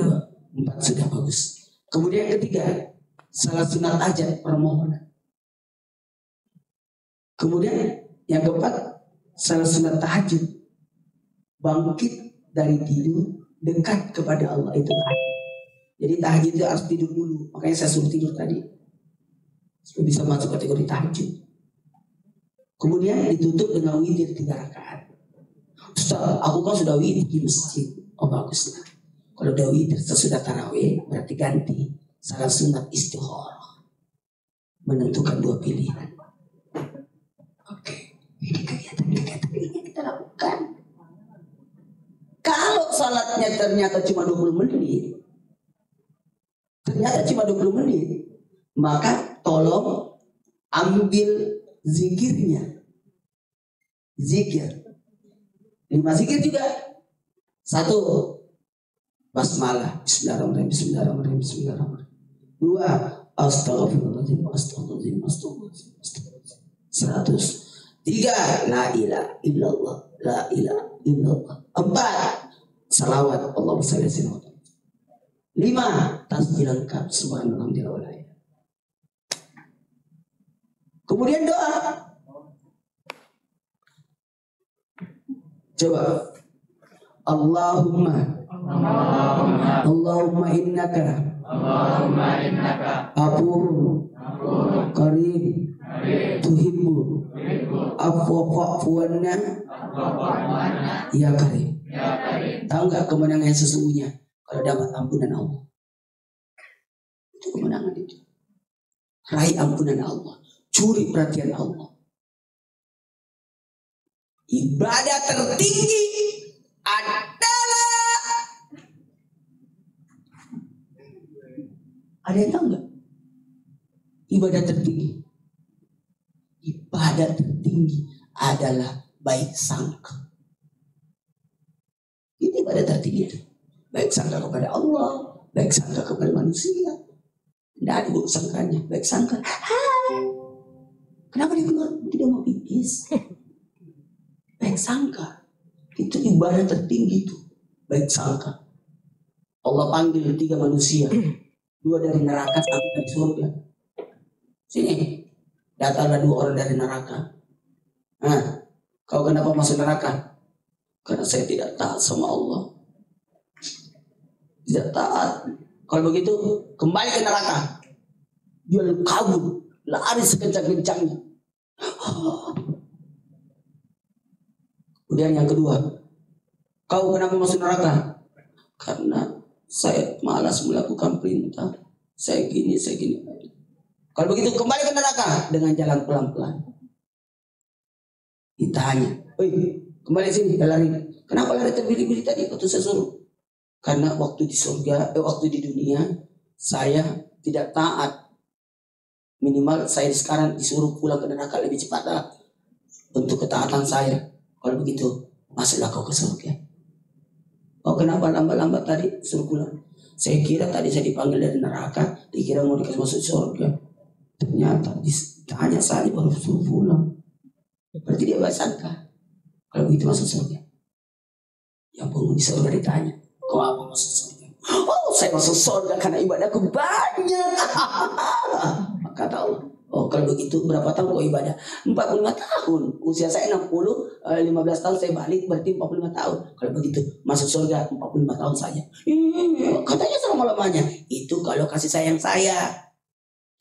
2, 4 sudah bagus. Kemudian yang ketiga, salat sunat hajat, permohonan. Kemudian yang keempat, salat sunat tahajud, bangkit dari tidur, dekat kepada Allah, itu tahajud. Jadi tahajud itu harus tidur dulu. Makanya saya suruh tidur tadi, supaya bisa masuk kategori tahajud. Kemudian ditutup dengan witir 3 rakaat. Ustaz, aku kan sudah witir di masjid. Oh baguslah. Kalau udah witir sesudah tarawih, berarti ganti salat sunat istikharah, menentukan 2 pilihan. Oke, ini kegiatan-kegiatan ini kita lakukan. Kalau salatnya ternyata cuma 20 menit, maka tolong ambil zikirnya. Zikir 5 zikir juga. 1, basmalah, bismillahirrahmanirrahim, bismillahirrahmanirrahim, bismillahirrahmanirrahim. 2, astagfirullahaladzim, astagfirullahaladzim, astagfirullahaladzim. 100. 3, la ilaha illallah, la ilaha illallah. 4, salawat, Allahumma shalli ala sayyidina. 5, tasbih lengkap, subhanallah wa bihamdihi. Kemudian doa. Coba. Allahumma innaka afuwwun karim tuhibbu afwa fa'fu anna ya karim. Tahu nggak kemenangan yang sesungguhnya? Kalau dapat ampunan Allah. Itu kemenangan itu. Raih ampunan Allah. Curi perhatian Allah. Ibadah tertinggi adalah, ada yang tahu nggak? Ibadah tertinggi adalah baik sangka. Ini ibadah tertinggi itu. Baik sangka kepada Allah, baik sangka kepada manusia. Tidak ada buruk sangkanya. Baik sangka. Kenapa dia keluar? Tidak mau pipis. Baik sangka. Itu ibadah tertinggi itu. Baik sangka. Allah panggil 3 manusia. 2 dari neraka, 1 dari surga. Sini. Datanglah 2 orang dari neraka. Nah, kau kenapa masuk neraka? Karena saya tidak taat sama Allah. Tidak taat. Kalau begitu, kembali ke neraka. Dia kabur. Lari sekencang-kencangnya. Kemudian yang kedua, kau kenapa masuk neraka? Karena saya malas melakukan perintah. Saya gini. Kalau begitu kembali ke neraka dengan jalan pelan-pelan. Ditanya, kembali sini, lari. Kenapa lari terbiri-biri tadi? Waktu saya suruh. Karena waktu di surga, waktu di dunia, saya tidak taat. Minimal saya sekarang disuruh pulang ke neraka lebih cepat untuk ketaatan saya. Kalau begitu, masuklah kau ke surga. Kau kenapa lambat-lambat tadi suruh pulang? Saya kira tadi saya dipanggil dari neraka, dikira mau dikasih masuk surga. Ternyata ditanya saya baru suruh pulang. Berarti dia baik sangka. Kalau begitu masuk surga. Yang penghuni surga ditanya, kau apa masuk surga? Oh, saya masuk surga karena ibadahku banyak. Kata Allah, oh kalau begitu berapa tahun kau ibadah? 45 tahun. Usia saya 60, 15 tahun saya balik, berarti 45 tahun. Kalau begitu masuk surga 45 tahun saja. Katanya selama-lamanya. Itu kalau kasih sayang saya.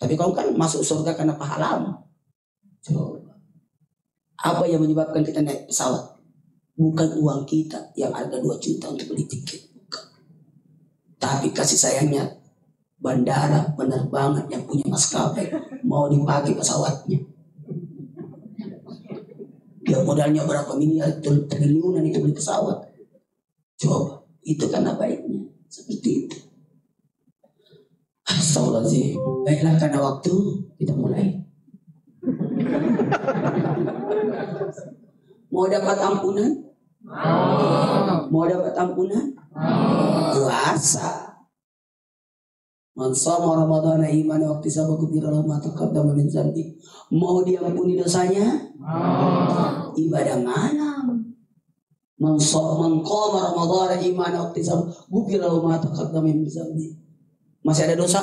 Tapi kau kan masuk surga karena pahalamu. Coba. Apa yang menyebabkan kita naik pesawat? Bukan uang kita yang harga 2 juta untuk beli tiket. Bukan. Tapi kasih sayangnya bandara penerbangan yang punya maskapai mau dipakai pesawatnya. Dia modalnya berapa miliar, triliunan itu beli pesawat. Coba, itu karena baiknya. Seperti itu. Astagfirullahaladzim. Baiklah, karena waktu kita mulai. Mau dapat ampunan? Mau dapat ampunan? Puasa. Man shoma Ramadhana imanan wa ihtisaban ghufira lahu ma taqaddama min dzambi. Mau diampuni dosanya? Ibadah malam. Man qama Ramadhana imanan wa ihtisaban ghufira lahu ma taqaddama min dzambi. Masih ada dosa?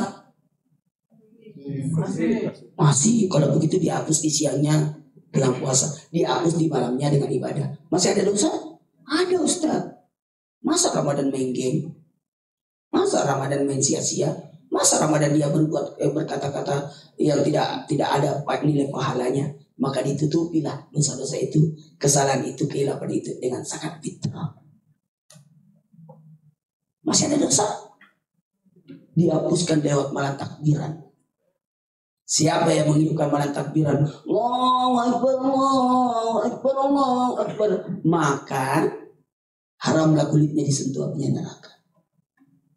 Masih. Kalau begitu dihapus di siangnya dengan puasa, dihapus di malamnya dengan ibadah. Masih ada dosa? Ada, Ustaz. Masa Ramadan main game? Masa Ramadan main sia-sia? Masa Ramadan dia berkata-kata yang tidak ada nilai pahalanya? Maka ditutupilah dosa-dosa itu, kesalahan itu, kehilapan itu dengan sangat fitrah. Masih ada dosa? Dihapuskan lewat malam takbiran. Siapa yang menghidupkan malam takbiran? Allahu Akbar, Allahu Akbar, Allahu Akbar. Maka haramlah kulitnya disentuh apinya neraka.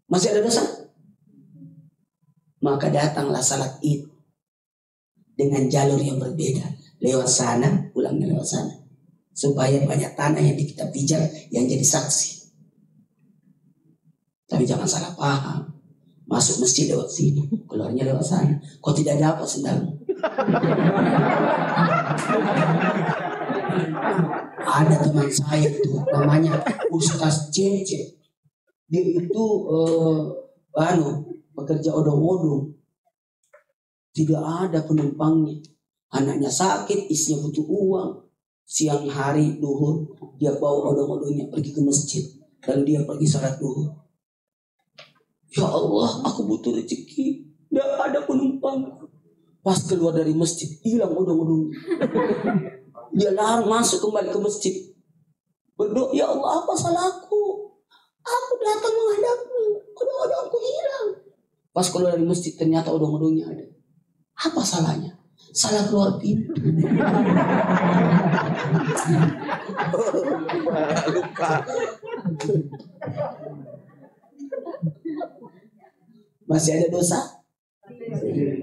Masih ada dosa? Maka datanglah salat Id dengan jalur yang berbeda. Lewat sana, pulangnya lewat sana. Supaya banyak tanah yang kita pijak yang jadi saksi. Tapi jangan salah paham. Masuk masjid lewat sini, keluarnya lewat sana. Kau tidak dapat sendalmu. Ada teman saya itu namanya Ustaz Cece. Dia itu pekerja odong-odong. Tidak ada penumpangnya. Anaknya sakit, istrinya butuh uang. siang hari duhur dia bawa odong-odongnya pergi ke masjid, lalu dia pergi sholat duhur. Ya Allah, aku butuh rezeki, tidak ada penumpang. Pas keluar dari masjid, hilang odong-odongnya. Dia larang masuk kembali ke masjid. Berdoa, ya Allah, apa salahku? Aku datang menghadapmu, odong-odongku hilang. Pas keluar dari masjid, ternyata odong-odongnya ada. Apa salahnya? Salah keluar pintu. Lupa. Masih ada dosa?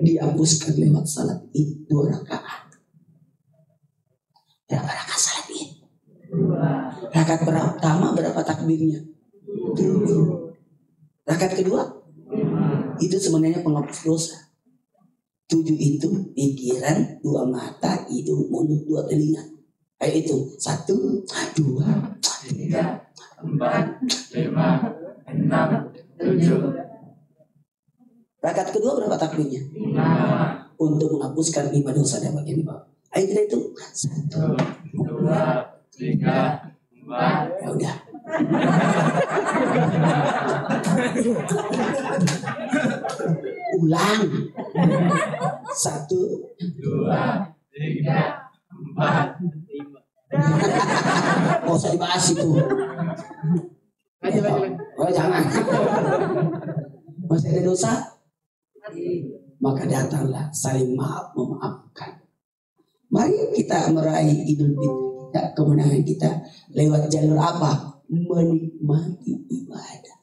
Dihapuskan lewat salat Id 2 rakaat. Berapa rakaat salat Id? Rakaat pertama berapa takbirnya? 7. Rakaat kedua? Itu sebenarnya penghapus dosa. 7 itu pikiran, 2 mata, hidung, mulut, 2 telinga. Ayo itu 1, 2, 3, 4, 5, 6, 7. Rakaat kedua berapa takbirnya? 5. Untuk menghapuskan 5 dosa dan bagian di bawah. Ayo kita itu 1, 2, 3, 4. Ya udah. Ulang. 1, 2, 3, 4, 5. Gak usah dibahas itu. Oh jangan. Masih ada dosa? Maka datanglah saling maaf memaafkan. Mari kita meraih Idul Fitri kita, kemenangan kita lewat jalur apa? Menikmati ibadah.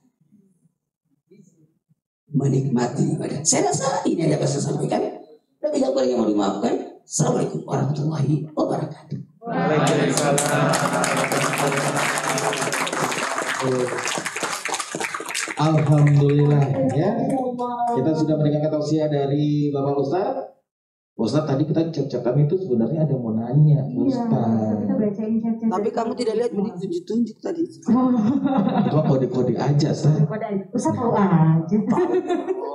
Menikmati ibadah. Saya rasa ini ada pesan sampaikan. Lebih tak boleh yang mau dimaafkan. Assalamualaikum warahmatullahi wabarakatuh. Alhamdulillah ya. Kita sudah mendengarkan tausiah dari Bapak Ustadz. Ustadz tadi kita chat-chatan itu sebenarnya ada yang mau nanya Ustadz. Kita bacain chat-chat. Tapi kamu tidak lihat tunjuk-tunjuk tadi. Itu kode-kode aja Ustadz. Ustadz tahu aja.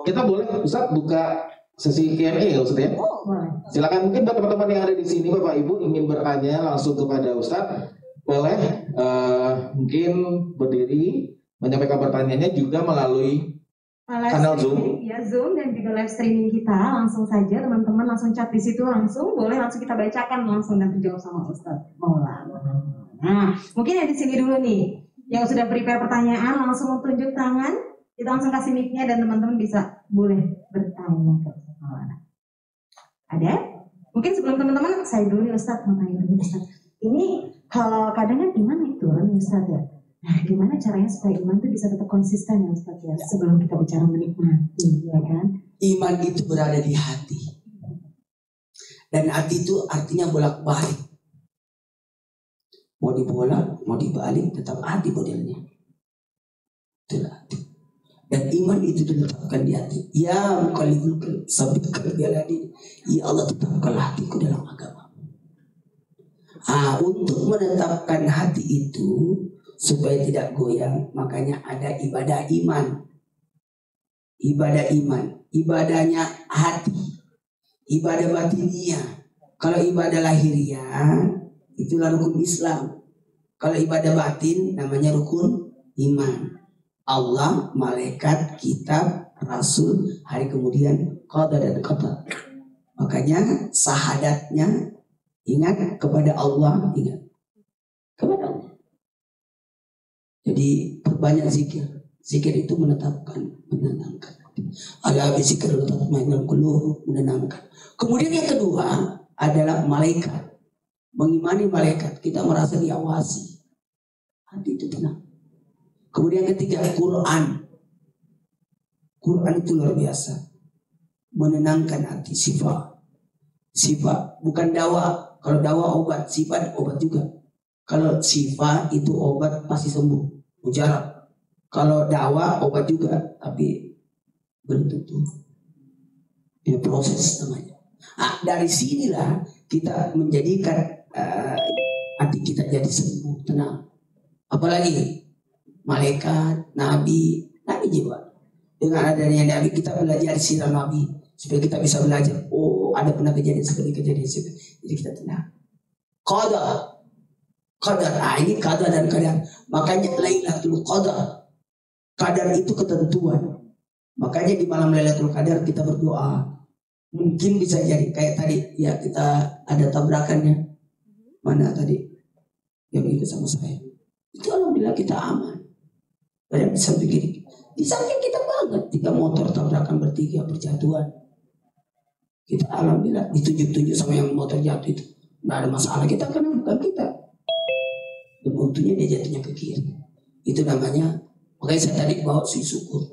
Kita boleh Ustadz buka sesi Q&A ya Ustadz ya. Boleh. Silakan mungkin buat teman-teman yang ada di sini Bapak Ibu ingin bertanya langsung kepada Ustadz. Boleh mungkin berdiri menyampaikan pertanyaannya juga melalui kanal Zoom. Ya, Zoom dan juga live streaming kita. Langsung saja teman-teman langsung chat di situ langsung. Boleh langsung kita bacakan langsung dan terjawab sama Ustadz Maulana. Nah, mungkin yang di sini dulu nih. Yang sudah prepare pertanyaan langsung tunjuk tangan. Kita langsung kasih mic-nya dan teman-teman bisa boleh bertanya ke Ustadz Maulana. Ada? Mungkin sebelum teman-teman saya dulu nih Ustadz mau tanya dulu Ustadz. Ini kalau kadang kan iman itu turun Ustadz ya. Nah, gimana caranya supaya iman itu bisa tetap konsisten ya Ustaz ya? Sebelum kita bicara menikmati, ya kan? Iman itu berada di hati. Dan hati itu artinya bolak-balik. Mau dibolak, mau dibalik, tetap hati modelnya. Itulah hati. Dan iman itu diletakkan di hati. Ya mukallibul sabit kalbi. Ya Allah, tetapkanlah hatiku dalam agama. Untuk menetapkan hati itu supaya tidak goyang, makanya ada ibadah iman. Ibadah iman, ibadahnya hati, ibadah batiniah. Kalau ibadah lahiriah itulah rukun Islam. Kalau ibadah batin namanya rukun iman. Allah, malaikat, kitab, rasul, hari kemudian qada dan qadar. Makanya sahadatnya ingat kepada Allah, ingat kepada Allah. Jadi perbanyak zikir. Zikir itu menetapkan, menenangkan. Ala bizikr tatma'innul qulub, menenangkan. Kemudian yang kedua adalah malaikat. Mengimani malaikat, kita merasa diawasi. Hati itu tenang. Kemudian yang ketiga Quran. Quran itu luar biasa. Menenangkan hati, sifat. Sifat bukan dawa. Kalau dawa obat, sifat obat juga. Kalau sifat itu obat pasti sembuh, mujarab. Kalau dawa obat juga, tapi belum tentu. Ini proses namanya. Dari sinilah kita menjadikan hati kita jadi sembuh, tenang. Apalagi malaikat, nabi juga. Dengan adanya nabi kita belajar sirah nabi supaya kita bisa belajar. Oh, ada pernah kejadian seperti kejadian seperti. Jadi kita tenang. Qada Qadar, ini qadar dan qadar. Makanya Lailatul Qadar. Qadar itu ketentuan. Makanya di malam Lailatul Qadar kita berdoa. Mungkin bisa jadi kayak tadi ya, kita ada tabrakannya. Mana tadi yang ikut sama saya? Itu alhamdulillah kita aman. Banyak bisa begini. Di samping kita banget 3 motor tabrakan bertiga berjatuhan. Kita alhamdulillah ditunjuk-tunjuk sama yang motor jatuh itu. Nggak ada masalah, kita karena bukan kita. Dan untungnya dia jatuhnya ke kiri. Itu namanya, makanya saya tadi bawa si syukur.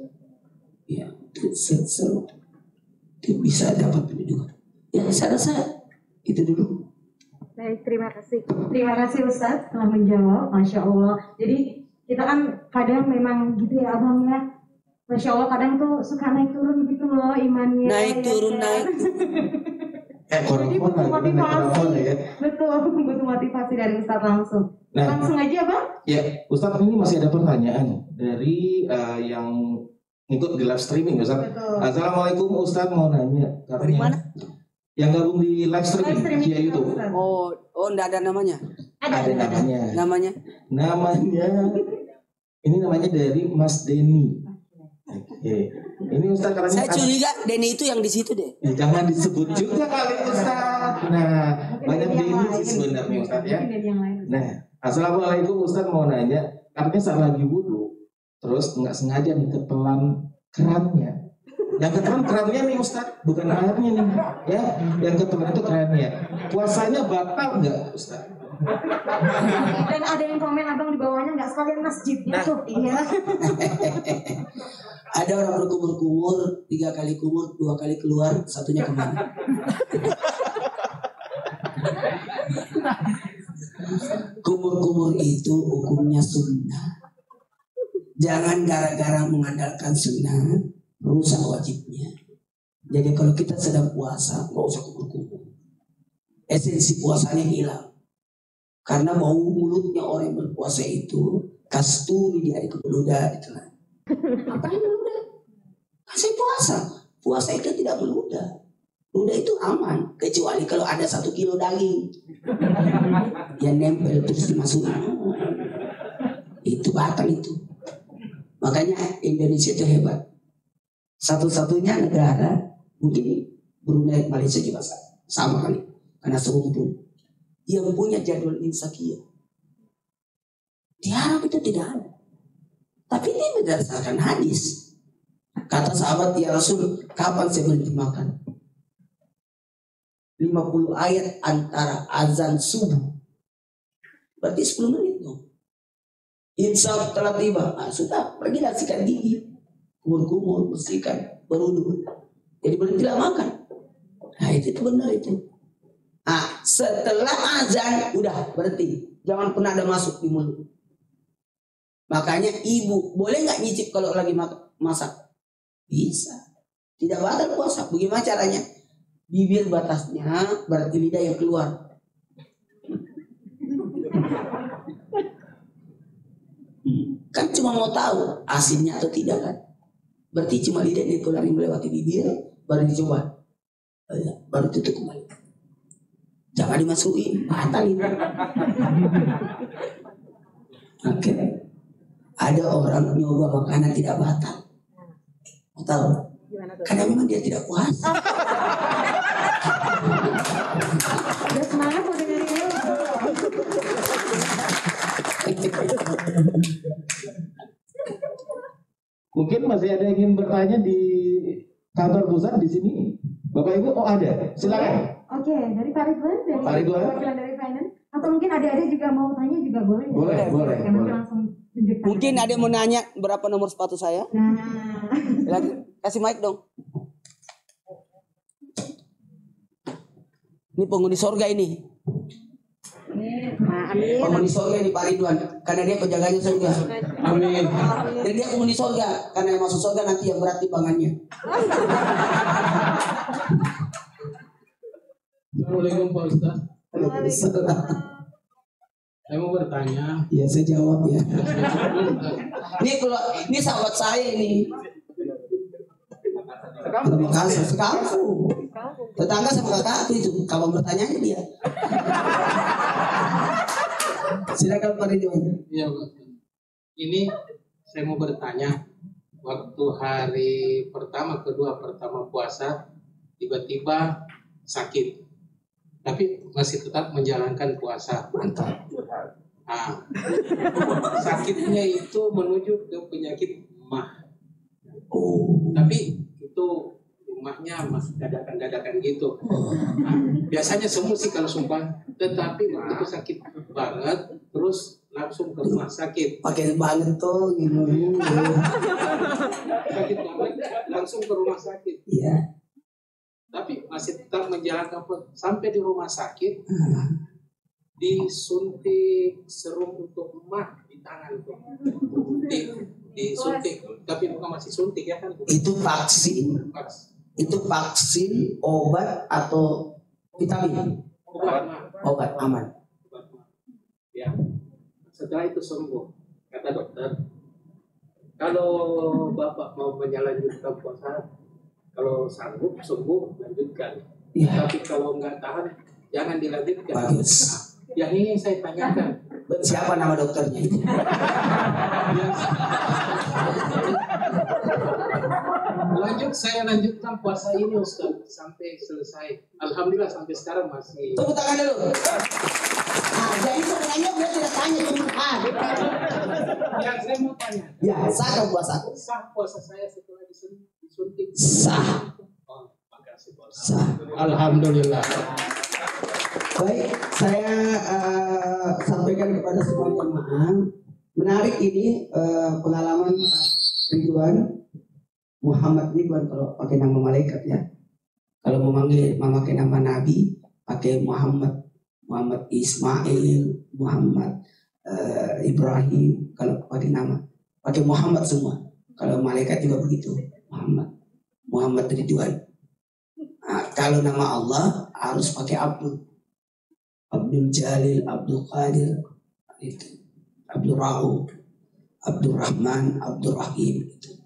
Ya, itu bisa dapat pendidikan. Ya, saya rasa itu dulu. Baik, terima kasih. Terima kasih Ustadz telah menjawab, Masya Allah. Jadi kita kan kadang memang gitu ya Abang ya. Masya Allah kadang tuh suka naik turun gitu loh imannya. Naik turun naik. Jadi butuh motivasi. Ya. Betul, butuh motivasi dari Ustadz langsung. Langsung aja Bang. Ya, Ustadz ini masih ada pertanyaan dari yang ngikut di live streaming Ustadz. Betul. Assalamualaikum Ustadz, mau nanya. Dari mana? Yang gabung di live streaming via YouTube. Oh, enggak ada namanya. Ada namanya. Namanya? Ini namanya dari Mas Denny. Oke. Ini Ustadz katanya. Saya curiga Denny itu yang di situ deh. Ya, jangan disebut juga kali Ustadz. Nah, banyak Denny sih sebenarnya Ustadz ya. Nah, Assalamualaikum Ustadz, mau nanya. Artinya saat lagi wudhu, terus nggak sengaja nih ketelan kerannya. Yang ketelan kerannya nih Ustadz, bukan airnya nih. Ya, yang ketelan itu kerannya. Puasanya batal nggak Ustadz? Dan ada yang komen Abang di bawahnya nggak sekalian masjidnya tuh. Iya. Ada orang berkumur-kumur, 3 kali kumur, 2 kali keluar, satunya kemana? Kumur-kumur itu hukumnya sunnah. Jangan gara-gara mengandalkan sunnah rusak wajibnya. Jadi kalau kita sedang puasa, nggak usah kumur-kumur. Esensi puasanya hilang. Karena bau mulutnya orang yang berpuasa itu kasturi di hari kemeludah itu lah. Apa yang meludah? Kasih puasa. Puasa itu tidak meludah. Ludah itu aman, kecuali kalau ada 1 kilo daging yang nempel terus dimasukin. Itu batal itu. Makanya Indonesia itu hebat. Satu-satunya negara, mungkin Brunei, Malaysia juga sama kali, karena serumpun, yang punya jadwal imsakiyah. Di Arab itu tidak ada. Tapi ini berdasarkan hadis. Kata sahabat, ya Rasul, kapan saya berhenti makan? 50 ayat antara azan subuh. Berarti 10 menit dong. Insaf telah tiba. Sudah, pergilah sikat gigi. Kumur-kumur, bersihkan, berwudu. Jadi berhentilah makan. Nah itu benar itu. Setelah azan, udah berhenti. Jangan pernah ada masuk di mulut. Makanya ibu, boleh nggak nyicip kalau lagi masak? Bisa. Tidak batal puasa. Bagaimana caranya? Bibir batasnya, berarti lidah yang keluar. Kan cuma mau tahu asinnya atau tidak kan? Berarti cuma lidah yang keluar yang melewati bibir, baru dicoba. Baru tutup kembali. Jangan dimasukin, batal itu. Oke. Ada orang nyoba makanan tidak batal. Mau tahu? Karena memang dia tidak puasa. Udah semangat mau dengerin. Mungkin masih ada yang ingin bertanya di kantor pusat di sini. Bapak Ibu, ada. Silakan. Oke, dari Pak Ridwan, dari Pak Ridwan. perwakilan dari finance. Atau mungkin adik-adik juga mau tanya juga boleh. Ya? Boleh. Nanti langsung tunjukkan. Mungkin ada yang mau nanya berapa nomor sepatu saya? Nah, Kasih mic dong. Ini penghuni sorga ini. amin. Penghuni sorga ini Pak Ridwan. Karena dia penjaganya surga. Amin. Dan dia penghuni sorga. Karena yang masuk sorga nanti yang berat timbangannya. Assalamualaikum Pak Ustaz. Waalaikumsalam. Saya mau bertanya. Ya saya jawab ya. Ini sahabat saya ini. Bekasi sekampung. Tetangga sama kakakku itu. Kapan bertanya dia. Silakan Pak Ridwan. Iya, Pak Ustaz. Ini saya mau bertanya, waktu hari pertama, kedua, pertama puasa, tiba-tiba sakit, tapi masih tetap menjalankan puasa. Mantap. Ah, sakitnya itu menuju ke penyakit mah, Oh. tapi itu rumahnya masih dadakan-dadakan gitu. Nah, biasanya semua sih kalau sumpah, tetapi waktu itu sakit banget, terus langsung ke rumah sakit. Pakai banget tuh gitu. Sakit banget, langsung ke rumah sakit. Iya. Tapi masih tetap menjalankan sampai di rumah sakit, disuntik serum untuk emah di tangan tuh. Disuntik, tapi bukan masih suntik ya kan? Itu vaksin. Itu vaksin, obat atau vitamin? Obat mah. Obat aman. Obat mah. Ya. Setelah itu sembuh, kata dokter, kalau bapak mau melanjutkan puasa, kalau sanggup sembuh lanjutkan. Iya. Tapi kalau nggak tahan, jangan dilanjutkan. Bagus. Nah, yang ini saya tanyakan. Siapa nama dokternya itu? Saya lanjutkan puasa ini Ustaz sampai selesai. Alhamdulillah sampai sekarang masih. Tepuk tangan dulu. Nah, jadi sebenarnya dia tidak tanya cuma Yang saya mau tanya. Ya, sah puasa. Sah puasa saya setelah disuntik. Sah. Oh, makasih Pak. Sah. Alhamdulillah. Baik, saya sampaikan kepada semua jemaah. Menarik ini pengalaman Ridwan Muhammad Ridwan kalau pakai nama malaikat ya. Kalau memakai nama Nabi pakai Muhammad Ismail, Muhammad Ibrahim. Kalau pakai nama pakai Muhammad semua. Kalau malaikat juga begitu, Muhammad Ridwan. Nah, kalau nama Allah harus pakai Abdul Jalil, Abdul Qadir, itu Abdul Rauf, Abdul Rahman, Abdul Rahim itu.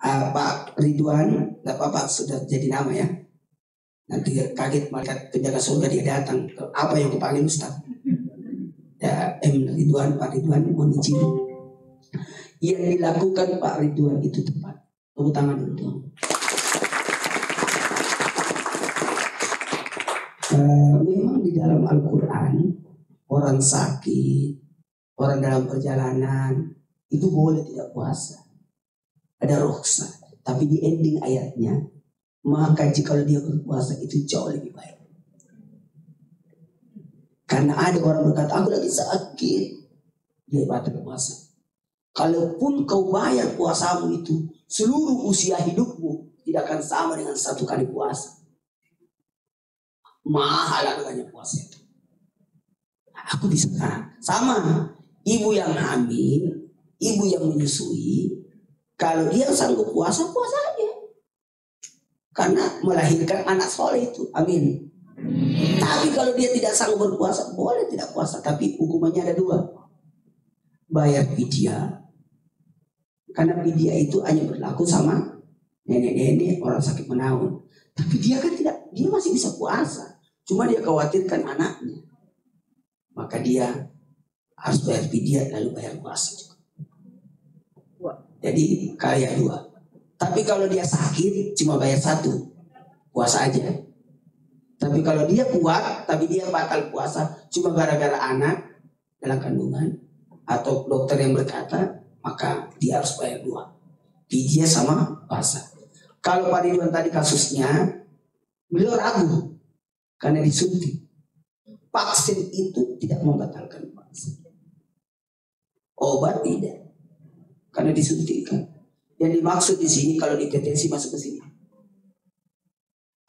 Pak Ridwan, nggak apa-apa sudah jadi nama ya. Nanti kaget malaikat penjaga surga dia datang. Apa yang dipanggil Ustaz? Ya, Ridwan, Pak Ridwan mohon izin. Yang dilakukan Pak Ridwan itu tepat. Tepuk tangan dulu. Memang di dalam Al-Quran orang sakit, orang dalam perjalanan itu boleh tidak puasa, ada rukhsah. Tapi di ending ayatnya, maka jika dia berpuasa itu jauh lebih baik. Karena ada orang berkata, aku lagi sakit, dia batal puasa. Kalaupun kau bayar puasamu itu seluruh usia hidupmu, tidak akan sama dengan satu kali puasa. Mahal harganya puasa itu. Aku bisa sama ibu yang hamil, ibu yang menyusui, kalau dia sanggup puasa, puasa aja. Karena melahirkan anak soleh itu, amin. Tapi kalau dia tidak sanggup berpuasa, boleh tidak puasa. Tapi hukumannya ada dua. Bayar fidyah. Karena fidyah itu hanya berlaku sama nenek-nenek, orang sakit menaun. Tapi dia kan tidak, dia masih bisa puasa. Cuma dia khawatirkan anaknya. Maka dia harus bayar fidyah lalu bayar puasa juga. Jadi kaya dua. Tapi kalau dia sakit cuma bayar satu, puasa aja. Tapi kalau dia kuat, tapi dia batal puasa cuma gara-gara anak dalam kandungan atau dokter yang berkata, maka dia harus bayar dua, fidyah sama puasa. Kalau Pak Ridwan tadi kasusnya, beliau ragu karena disuntik. Vaksin itu tidak membatalkan puasa. Obat tidak, karena disuntikkan. Yang dimaksud di sini kalau ditetesin masuk ke sini.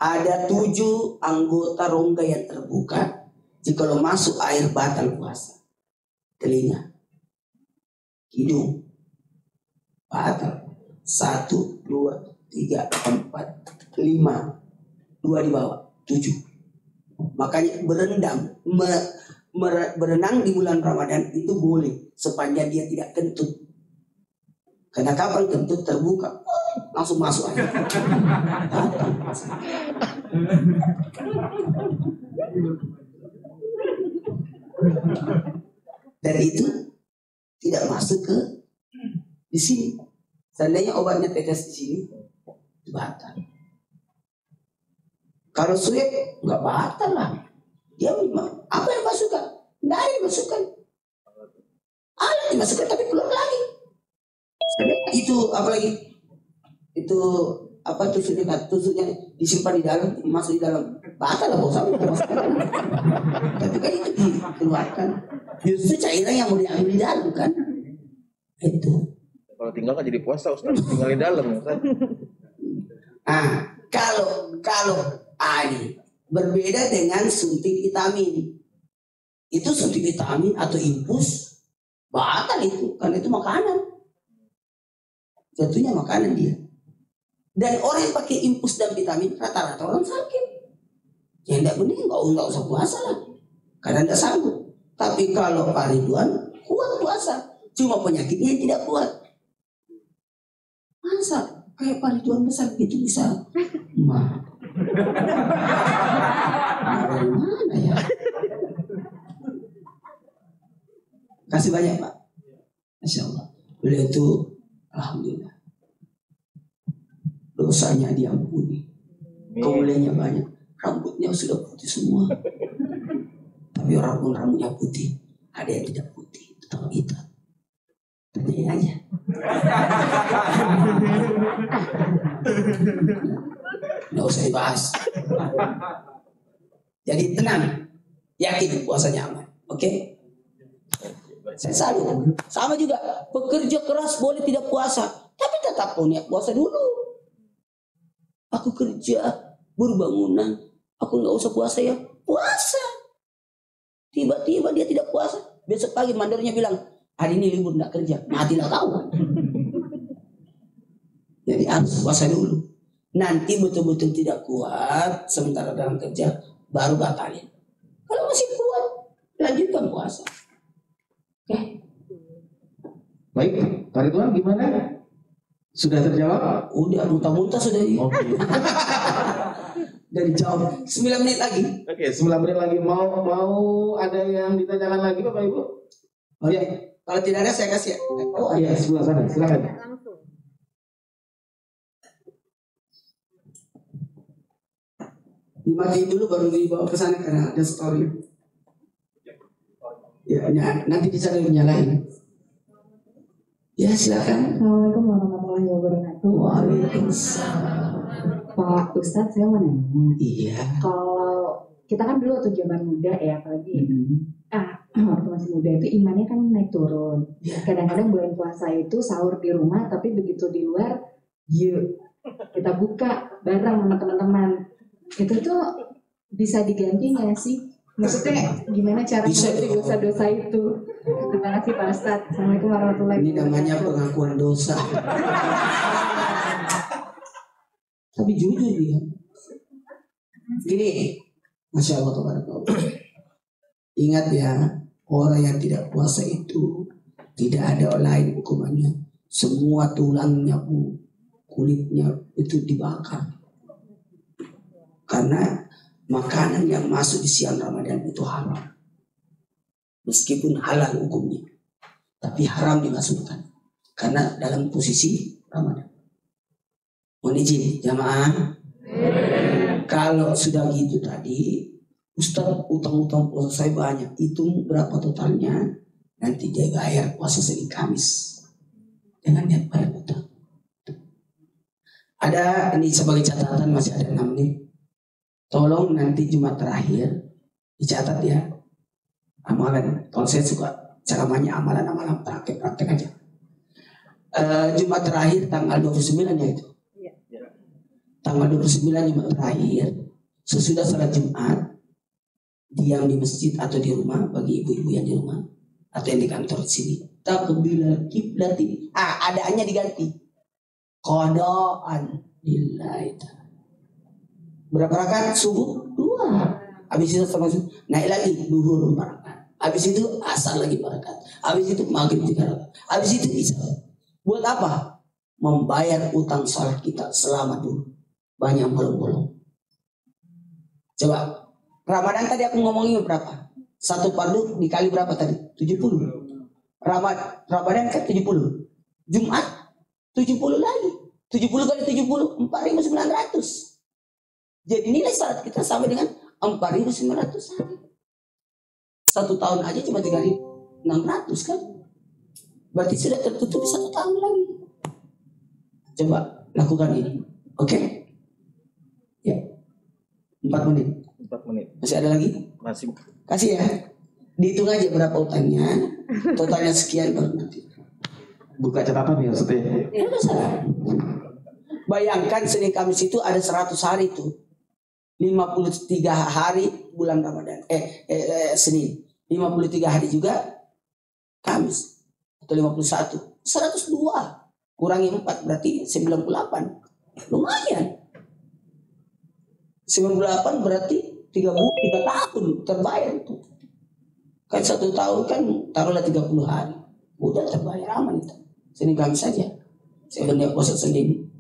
Ada 7 anggota rongga yang terbuka. Jika lo masuk air batal puasa. Telinga, hidung, batal. 1, 2, 3, 4, 5, 2 di bawah, 7. Makanya berenang di bulan Ramadan itu boleh sepanjang dia tidak kentut. Karena kapan kentut terbuka, langsung masuk aja. Dan itu tidak masuk ke di sini. Seandainya obatnya tetes di sini, batal. Kalau sulit nggak batal lah. Dia memang apa yang masukkan? Nggak ada yang masukkan. Ada yang masukkan tapi keluar lagi. Itu apalagi itu apa tusuknya disimpan di dalam, masuk di dalam, batal lah bos. Tapi kan itu dikeluarkan. Justru cairan yang mau diambil di dalam kan. Itu. Kalau tinggal kan jadi puasa Ustaz, tinggal di dalam Ustaz. Kalau ini berbeda dengan suntik vitamin. Itu suntik vitamin atau infus batal itu, karena itu makanan. Jatuhnya makanan dia. Dan orang yang pakai infus dan vitamin rata-rata orang sakit. Yang tidak benar nggak usah puasa lah, karena tidak sanggup. Tapi kalau Pak Ridwan kuat puasa, cuma penyakitnya yang tidak kuat. Masa kayak Pak Ridwan besar gitu bisa? Mana ya? Kasih banyak Pak. Masya Allah. Beliau itu alhamdulillah dosanya diampuni, kemuliaannya banyak, rambutnya sudah putih semua. Tapi orang pun rambutnya putih, ada yang tidak putih, tetap hitam. Tanyain aja. Nggak usah dibahas. Jadi tenang, yakin puasanya aman, oke? Saya salut. Sama juga, pekerja keras boleh tidak puasa, tapi tetap punya puasa dulu. Aku kerja berbangunan, aku nggak usah puasa ya, puasa. Tiba-tiba dia tidak puasa, besok pagi mandornya bilang hari ini libur nggak kerja, matilah kau. Jadi harus puasa dulu. Nanti betul-betul tidak kuat sementara dalam kerja, baru batalin. Kalau masih kuat, lanjutkan puasa. Oke. Baik, Pak Ridwan gimana? Sudah terjawab? Udah muntah-muntah sudah ini. Oke. Dari jawab 9 menit lagi. Oke, 9 menit lagi. Mau ada yang ditanyakan lagi Bapak Ibu? Oh ya, kalau tidak ada saya kasih. Oh Iya, sebelah sana. Silakan. Langsung. Dimatiin dulu baru dibawa ke sana karena ada story. Ya, nanti di sana nyalain. Ya silakan. Assalamualaikum warahmatullahi wabarakatuh. Waalaikumsalam. Pak Ustadz, saya mau nanya. Iya. Kalau kita kan dulu waktu zaman muda ya, apalagi waktu masih muda itu imannya kan naik turun. Iya. Kadang-kadang bulan puasa itu sahur di rumah, tapi begitu di luar, yuk kita buka bareng sama teman-teman. Itu tuh bisa diganti nggak sih? Maksudnya gimana cara Bisa mengatasi dong. dosa-dosa itu? Terima kasih Pak Ustadz. Assalamualaikum warahmatullahi Ini wabarakatuh. namanya pengakuan dosa. Tapi jujur dia. Gini, Masya Allah tabarakallah. Ingat ya, orang yang tidak puasa itu tidak ada lain hukumannya. Semua tulangnya bu, kulitnya itu dibakar. Karena makanan yang masuk di siang Ramadan itu haram. Meskipun halal hukumnya, tapi haram dimasukkan. Karena dalam posisi Ramadan. Mohon izin jamaah. Kalau sudah gitu tadi, Ustaz utang-utang puasa saya banyak. Hitung berapa totalnya. Nanti dia bayar puasa Senin Kamis. Dengan niat bayar utang. Ada ini sebagai catatan, masih ada 6 menit. Tolong nanti Jumat terakhir dicatat ya. Amalan. Kalau saya suka ceramahnya amalan-amalan praktek aja. Jumat terakhir tanggal 29 ya itu. Tanggal 29 Jumat terakhir, sesudah salat Jumat, diam di masjid atau di rumah bagi ibu-ibu yang di rumah atau yang di kantor di sini. Takbirul kiblat ini. Adaannya diganti. Qadaan lillahi ta'ala. Berapa rakaat subuh? 2. Habis itu sama naik lagi duhur 4 rakaat. Habis itu asar lagi 4 rakaat. Habis itu maghrib 3 rakaat. Habis itu isya. Buat apa? Membayar utang salat kita selama dulu. Banyak bolong-bolong. Coba Ramadan tadi aku ngomongin berapa? Satu fardu dikali berapa tadi? 70. Ramadan kan 70. Jumat 70 lagi. 70 kali 70 4.900. Jadi nilai salat kita sama dengan 4.900 hari. Satu tahun aja cuma 3.600 kan? Berarti sudah tertutup 1 tahun lagi. Coba lakukan ini. Oke? Ya. 4 menit. 4 menit. Masih ada lagi? Masih. Kasih ya. Dihitung aja berapa utangnya. Totalnya sekian baru nanti. Buka catatan ya Ustaz. Ya salah. Bayangkan Senin Kamis itu ada 100 hari tuh. 53 hari bulan Ramadan. Senin. 53 hari juga Kamis. Atau 51. 102. Kurangi 4 berarti 98. Lumayan. 98 berarti 3 tahun terbayar tuh. Kan 1 tahun kan taruhlah 30 hari. Udah terbayar aman itu. Senin Kamis saja. Saya berniat puasa Senin.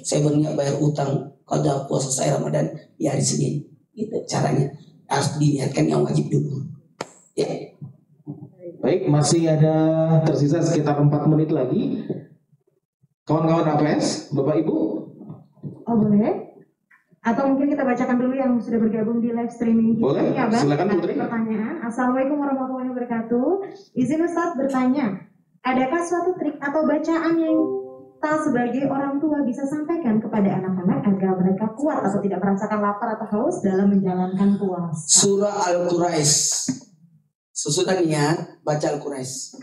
Saya berniat bayar utang kalau puasa saya Ramadan di hari Senin. Itu caranya. Harus diniatkan yang wajib dulu. Ya. Baik, masih ada tersisa sekitar 4 menit lagi. Kawan-kawan APS, Bapak Ibu. Oh boleh? Atau mungkin kita bacakan dulu yang sudah bergabung di live streaming kita. Boleh, Ya, Bang. silakan, Ada Putri. pertanyaan. Assalamualaikum warahmatullahi wabarakatuh. Izin Ustadz bertanya, adakah suatu trik atau bacaan yang kita sebagai orang tua bisa sampaikan kepada anak-anak agar mereka kuat atau tidak merasakan lapar atau haus dalam menjalankan puasa? Surah Al-Quraish. Sesudah niat baca Al-Quraish.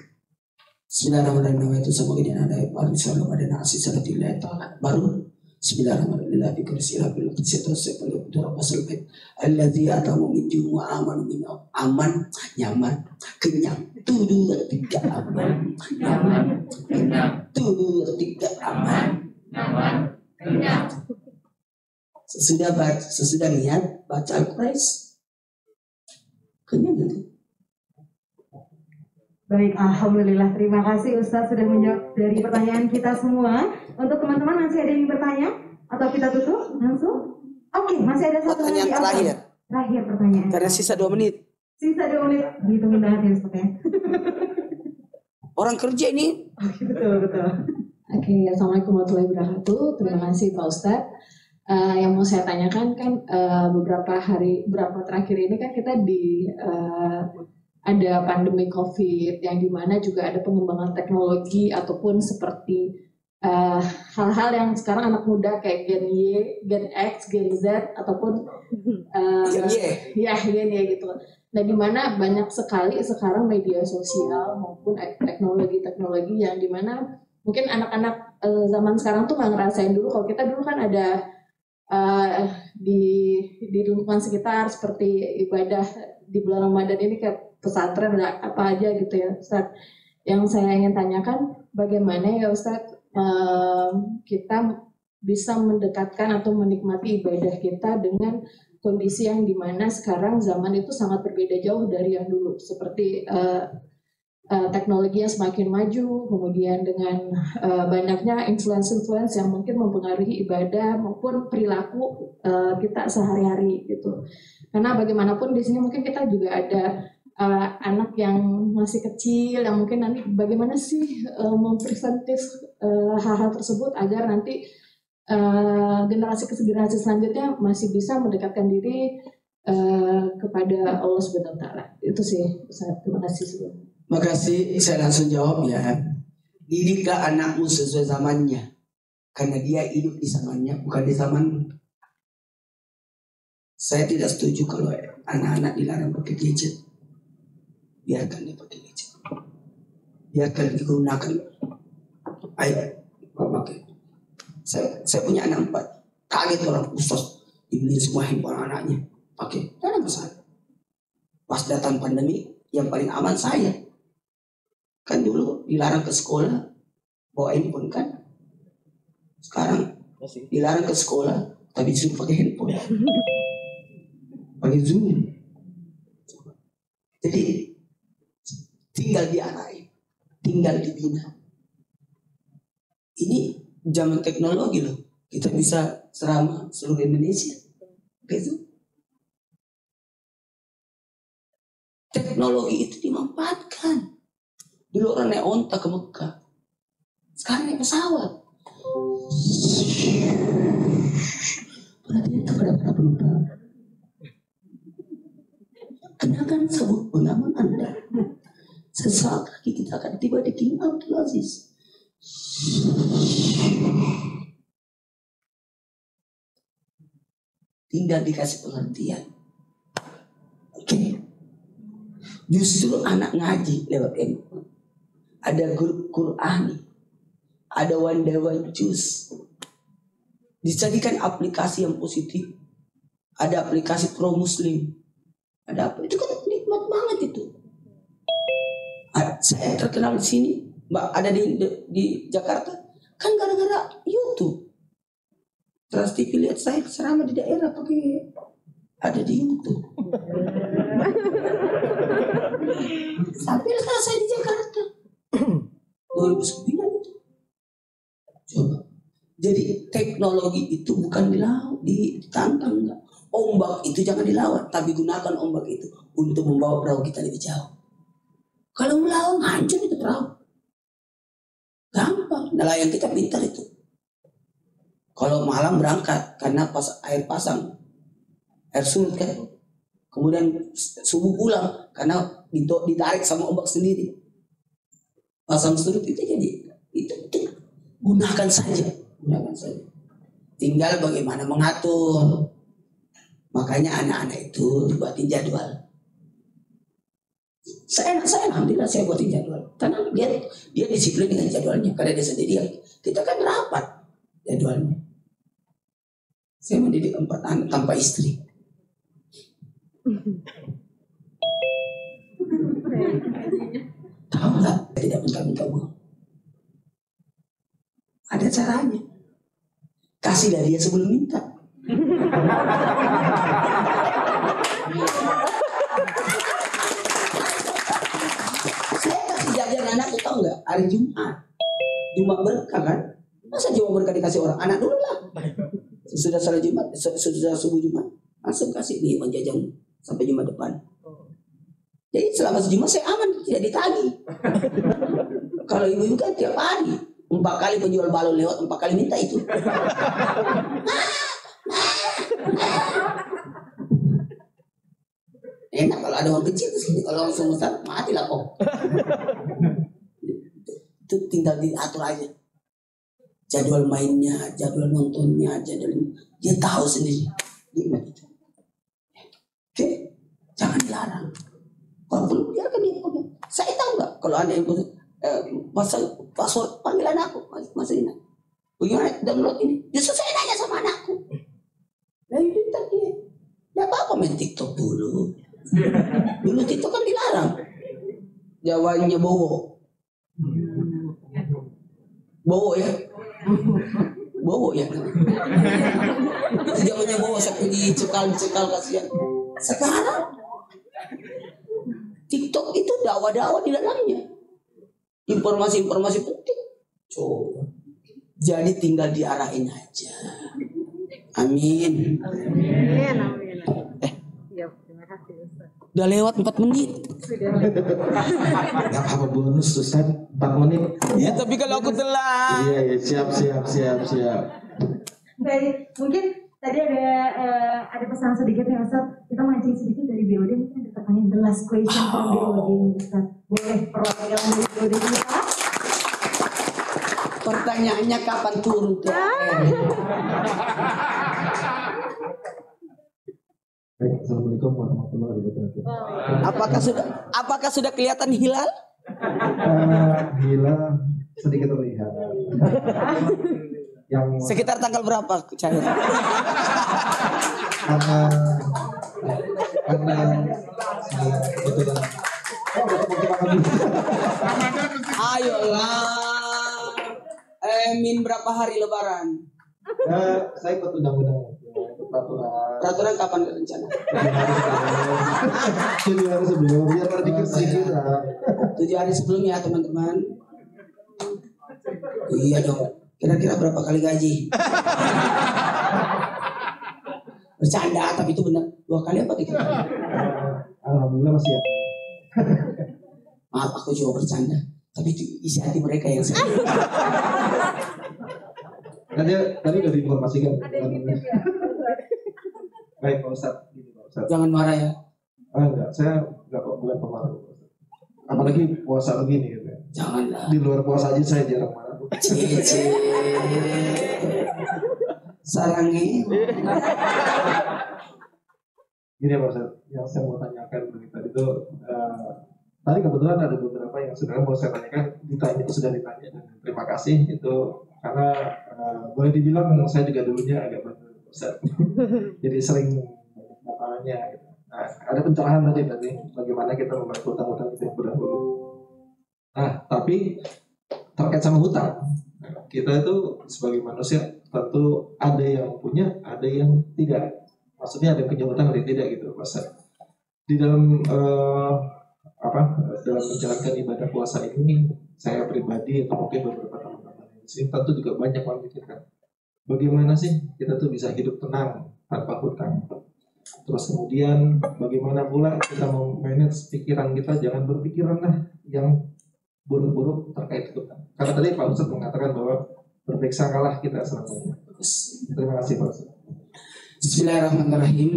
Bismillahirrahmanirrahim. Itu sama gini ada baru surah Ramadan asih sanad lillahi ta'ala. Baru Bismillahirrahmanirrahim. La bikrasila bil qisita sepuluh dua pasal baik. Alladzi atamu min wa amanu min aman nyaman kenyang. Tuduh tiga aman nyaman kenyang. Tuduh tiga aman nyaman kenyang. Sesudah niat baca Al-Quraish. Kenyang gitu. Baik, Alhamdulillah. Terima kasih Ustadz sudah menjawab dari pertanyaan kita semua. Untuk teman-teman masih ada yang bertanya? Atau kita tutup langsung? Oke, masih ada satu Pertanyaan lagi. terakhir. Terakhir pertanyaan. Karena sisa 2 menit. Sisa 2 menit. Dihitungin banget ya Ustadz ya. Orang kerja ini. Betul. Oke, assalamualaikum warahmatullahi wabarakatuh. Terima kasih Pak Ustadz. Yang mau saya tanyakan kan beberapa terakhir ini kan kita ada pandemi COVID yang dimana juga ada pengembangan teknologi ataupun seperti hal-hal yang sekarang anak muda kayak Gen Y, Gen X, Gen Z ataupun Gen Y gitu. Nah dimana banyak sekali sekarang media sosial maupun teknologi yang dimana mungkin anak-anak zaman sekarang tuh nggak ngerasain dulu. Kalau kita dulu kan ada di lingkungan sekitar seperti ibadah di bulan Ramadan ini kayak pesantren apa aja gitu ya Ustaz. Yang saya ingin tanyakan bagaimana ya Ustaz kita bisa mendekatkan atau menikmati ibadah kita dengan kondisi yang dimana sekarang zaman itu sangat berbeda jauh dari yang dulu seperti teknologi yang semakin maju, kemudian dengan banyaknya influence yang mungkin mempengaruhi ibadah maupun perilaku kita sehari-hari gitu. Karena bagaimanapun di sini mungkin kita juga ada anak yang masih kecil yang mungkin nanti bagaimana sih mempreventif hal-hal tersebut agar nanti generasi selanjutnya masih bisa mendekatkan diri kepada Allah Subhanahu wa taala. Itu sih, Ustaz. Terima kasih sebelumnya. Makasih, saya langsung jawab ya. Didiklah anakmu sesuai zamannya. Karena dia hidup di zamannya, bukan di zamanmu. Saya tidak setuju kalau anak-anak dilarang pakai gadget. Biarkan dia pakai gadget. Biarkan digunakan. Ayo, pakai. Saya punya anak 4. Kaget orang Ustaz. Dibeli semua handphone anaknya. Pakai, tidak ada masalah. Pas datang pandemi, yang paling aman saya. Kan dulu dilarang ke sekolah bawa handphone kan. Sekarang dilarang ke sekolah tapi disuruh pakai handphone. Pakai Zoom. Jadi tinggal diarahin, tinggal dibina. Ini zaman teknologi loh. Kita bisa serama seluruh Indonesia. Gitu. teknologi itu dimanfaatkan. Dulu orang naik onta ke Mekah, sekarang naik pesawat. Perhatian kepada para penumpang, kenakan sabuk pengaman Anda. Sesaat lagi kita akan tiba di King Abdul Aziz. Tinggal dikasih pengertian. Oke. Justru anak ngaji lewat handphone. Ada grup Qur'ani, ada Wandawan Jus. Dijadikan aplikasi yang positif. Ada aplikasi Pro Muslim. Ada apa? Itu kan nikmat banget itu. Saya terkenal di sini, Mbak, ada di Jakarta, kan gara-gara YouTube. Trans TV lihat saya ceramah di daerah pakai ada di YouTube. Sampai sekarang saya di Jakarta 2009 itu. Coba. Jadi teknologi itu bukan ditantang, enggak. Ombak itu jangan dilawan, tapi gunakan ombak itu untuk membawa perahu kita lebih jauh. Kalau melawan hancur itu perahu. Gampang, nelayan kita pintar itu. Kalau malam berangkat karena air pasang, air surut kan. Kemudian subuh pulang karena ditarik sama ombak sendiri. Pasang surut itu jadi itu gunakan saja. Tinggal bagaimana mengatur. Makanya anak-anak itu dibuatin jadwal. Saya alhamdulillah saya buatin jadwal. Karena dia disiplin dengan jadwalnya. Karena dia sendirian. Kita kan rapat jadwalnya. Saya mendidik 4 anak tanpa istri. Tahu nggak? Tidak minta uang. Ada caranya. Kasihlah dia sebelum minta. Saya kasih jajan anak, tahu nggak? Hari Jumat berkah kan? Masa Jumat berkah dikasih orang? Anak dulu lah. Sesudah salat Jumat, sesudah subuh Jumat, langsung kasih nih jajan sampai Jumat depan. Jadi selama sejumat saya aman, tidak ditagih. Kalau ibu-ibu kan tiap hari 4 kali penjual balon lewat, 4 kali minta itu. Enak kalau ada orang kecil kesini, kalau langsung besar matilah kok. Itu tinggal diatur aja. Jadwal mainnya, jadwal nontonnya, dia tahu sendiri. Gimana itu? Oke, jangan dilarang. Kalau belum biarkan dia punya. Saya tahu nggak kalau ada yang password panggilan aku, Mas Rina. Bagaimana download ini? Justru saya nanya sama anakku. Lalu pintar dia. Nggak apa-apa main TikTok dulu. Dulu TikTok kan dilarang. Jawanya bowo. Bowo ya. Bowo ya. Zamannya bowo sampai dicekal kasihan. Sekarang TikTok itu dakwah-dakwah di dalamnya. Informasi-informasi penting. Coba. Jadi tinggal diarahin aja. Amin. Amin. Ya, terima kasih Ustaz. Udah lewat 4 menit. Gak apa bonus Ustaz 4 menit. Ya tapi kalau aku telat. Iya siap. Baik, mungkin tadi ada pesan sedikit ya Ustaz. Kita mancing sedikit dari BOD, mungkin ada pertanyaan the last question from BOD Ustaz. Boleh perwakilan dari BOD kita? Pertanyaannya kapan turun tuh? Assalamualaikum warahmatullahi wabarakatuh. Apakah sudah kelihatan hilal? Hilal sedikit terlihat. Yang Sekitar tanggal berapa cahaya? karena betul. Ayolah. Min berapa hari lebaran? Saya ikut undang-undang Peraturan kapan rencana? 7 hari sebelum biar berpikir sedikit lah. 7 hari sebelumnya teman-teman. Iya dong. Kira-kira berapa kali gaji? Bercanda tapi itu benar. 2 kali apa 3 kali? Alhamdulillah masih ya. Maaf, aku cuma bercanda. Tapi itu isi hati mereka yang saya. Tadi udah diinformasikan. Baik Pak Ustadz, gini Pak Ustadz. Jangan marah ya. Enggak, saya bukan pemarah. Apalagi puasa begini gitu. Janganlah. Di luar puasa aja saya jarang marah. Cie. Sarangi. Gini Pak Ustadz, yang saya mau tanyakan dari tadi itu tadi kebetulan ada beberapa yang sebenarnya mau saya tanyakan sudah ditanya dan terima kasih itu karena boleh dibilang saya juga dulunya agak bantu Ustadz. Jadi sering makalahnya gitu. Nah, ada pencerahan tadi bagaimana kita membantu utang-utang itu yang berdahulu. Nah, tapi terkait sama hutang, kita itu sebagai manusia tentu ada yang punya, ada yang tidak. Maksudnya ada yang punya hutang, ada yang tidak gitu, Mas. Di dalam dalam menjalankan ibadah puasa ini, saya pribadi atau mungkin beberapa teman-teman di sini tentu juga banyak memikirkan bagaimana sih kita tuh bisa hidup tenang tanpa hutang. Terus kemudian bagaimana pula kita memanage pikiran kita, jangan berpikiranlah yang buruk-buruk terkait hutang. Karena tadi Pak Ustadz mengatakan bahwa berbaik sangkalah kita selamanya. Terima kasih Pak Ustadz. Bismillahirrahmanirrahim.